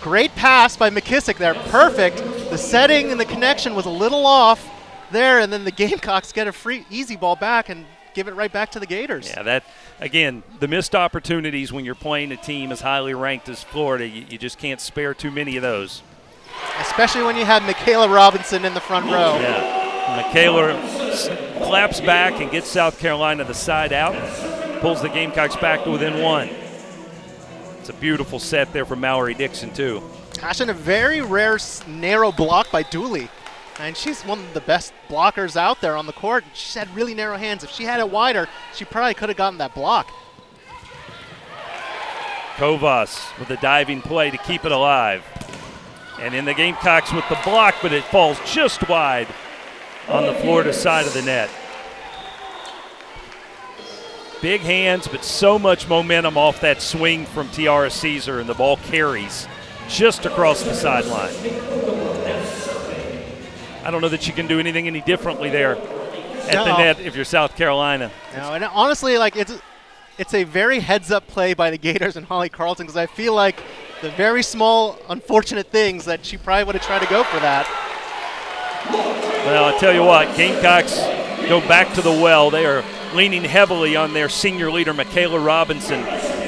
Great pass by McKissick there, perfect. The setting and the connection was a little off there, and then the Gamecocks get a free, easy ball back and give it right back to the Gators. Yeah, that, again, the missed opportunities when you're playing a team as highly ranked as Florida, you just can't spare too many of those. Especially when you have Michaela Robinson in the front row. Yeah, Michaela claps back and gets South Carolina the side out, pulls the Gamecocks back to within 1. It's a beautiful set there from Mallory Dixon, too. Gosh, and a very rare narrow block by Dooley. And she's one of the best blockers out there on the court. She's had really narrow hands. If she had it wider, she probably could have gotten that block. Kovas with a diving play to keep it alive. And in the Gamecocks with the block, but it falls just wide on the Florida side of the net. Big hands, but so much momentum off that swing from Tiara Caesar, and the ball carries just across the sideline. I don't know that you can do anything any differently there at the net if you're South Carolina. No, and honestly, like it's a very heads-up play by the Gators and Holly Carlton, because I feel like the very small, unfortunate things that she probably would have tried to go for that. Well, I tell you what, Gamecocks go back to the well. They are leaning heavily on their senior leader, Michaela Robinson.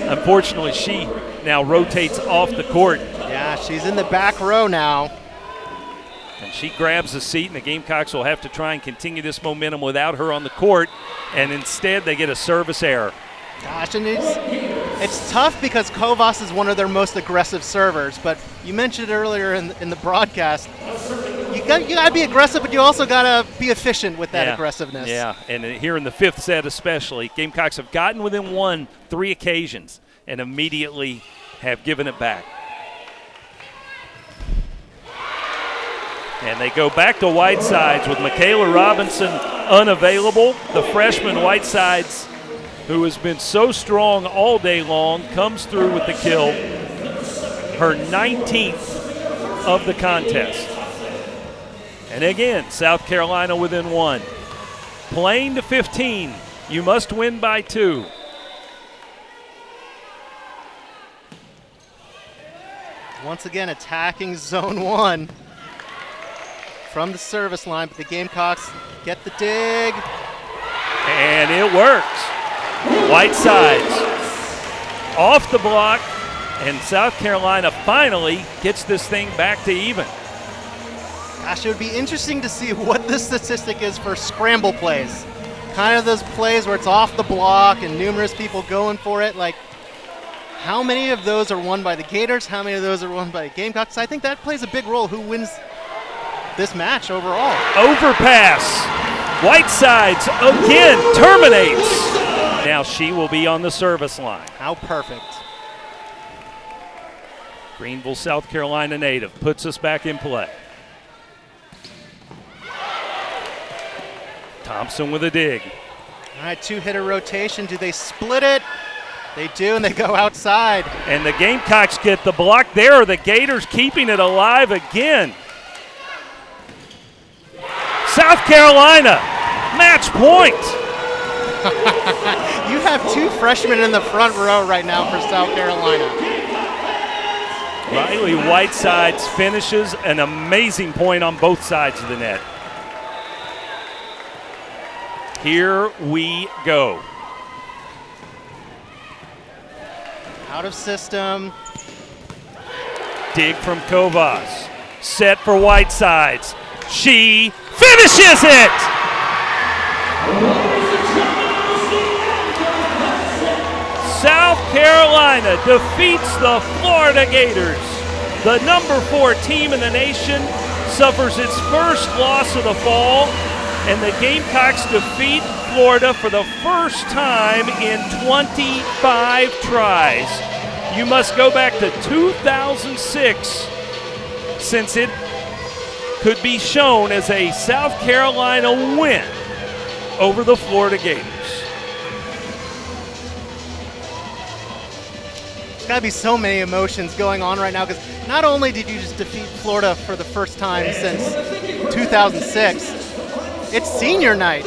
Unfortunately, she now rotates off the court. Yeah, she's in the back row now. And she grabs a seat, and the Gamecocks will have to try and continue this momentum without her on the court, and instead they get a service error. Gosh, and it's tough because Kovas is one of their most aggressive servers, but you mentioned earlier in the broadcast, you got to be aggressive, but you also got to be efficient with that aggressiveness. Yeah, and here in the fifth set especially, Gamecocks have gotten within 1 3 occasions and immediately have given it back. And they go back to Whitesides with Michaela Robinson unavailable. The freshman Whitesides, who has been so strong all day long, comes through with the kill. Her 19th of the contest. And again, South Carolina within 1. Playing to 15. You must win by 2. Once again, attacking zone 1 from the service line, but the Gamecocks get the dig. And it works. Whitesides off the block, and South Carolina finally gets this thing back to even. Gosh, it would be interesting to see what the statistic is for scramble plays. Kind of those plays where it's off the block and numerous people going for it. Like, how many of those are won by the Gators? How many of those are won by the Gamecocks? I think that plays a big role. Who wins this match overall? Overpass. Whitesides again terminates. Now she will be on the service line. How perfect. Greenville, South Carolina native puts us back in play. Thompson with a dig. All right, 2-hitter rotation. Do they split it? They do, and they go outside. And the Gamecocks get the block there. The Gators keeping it alive again. South Carolina, match point. You have 2 freshmen in the front row right now for South Carolina. Riley Whitesides finishes an amazing point on both sides of the net. Here we go. Out of system. Dig from Kovas. Set for Whitesides. She finishes it! South Carolina defeats the Florida Gators. The number 4 team in the nation suffers its first loss of the fall, and the Gamecocks defeat Florida for the first time in 25 tries. You must go back to 2006 since it could be shown as a South Carolina win over the Florida Gators. There's got to be so many emotions going on right now because not only did you just defeat Florida for the first time since 2006, it's senior night.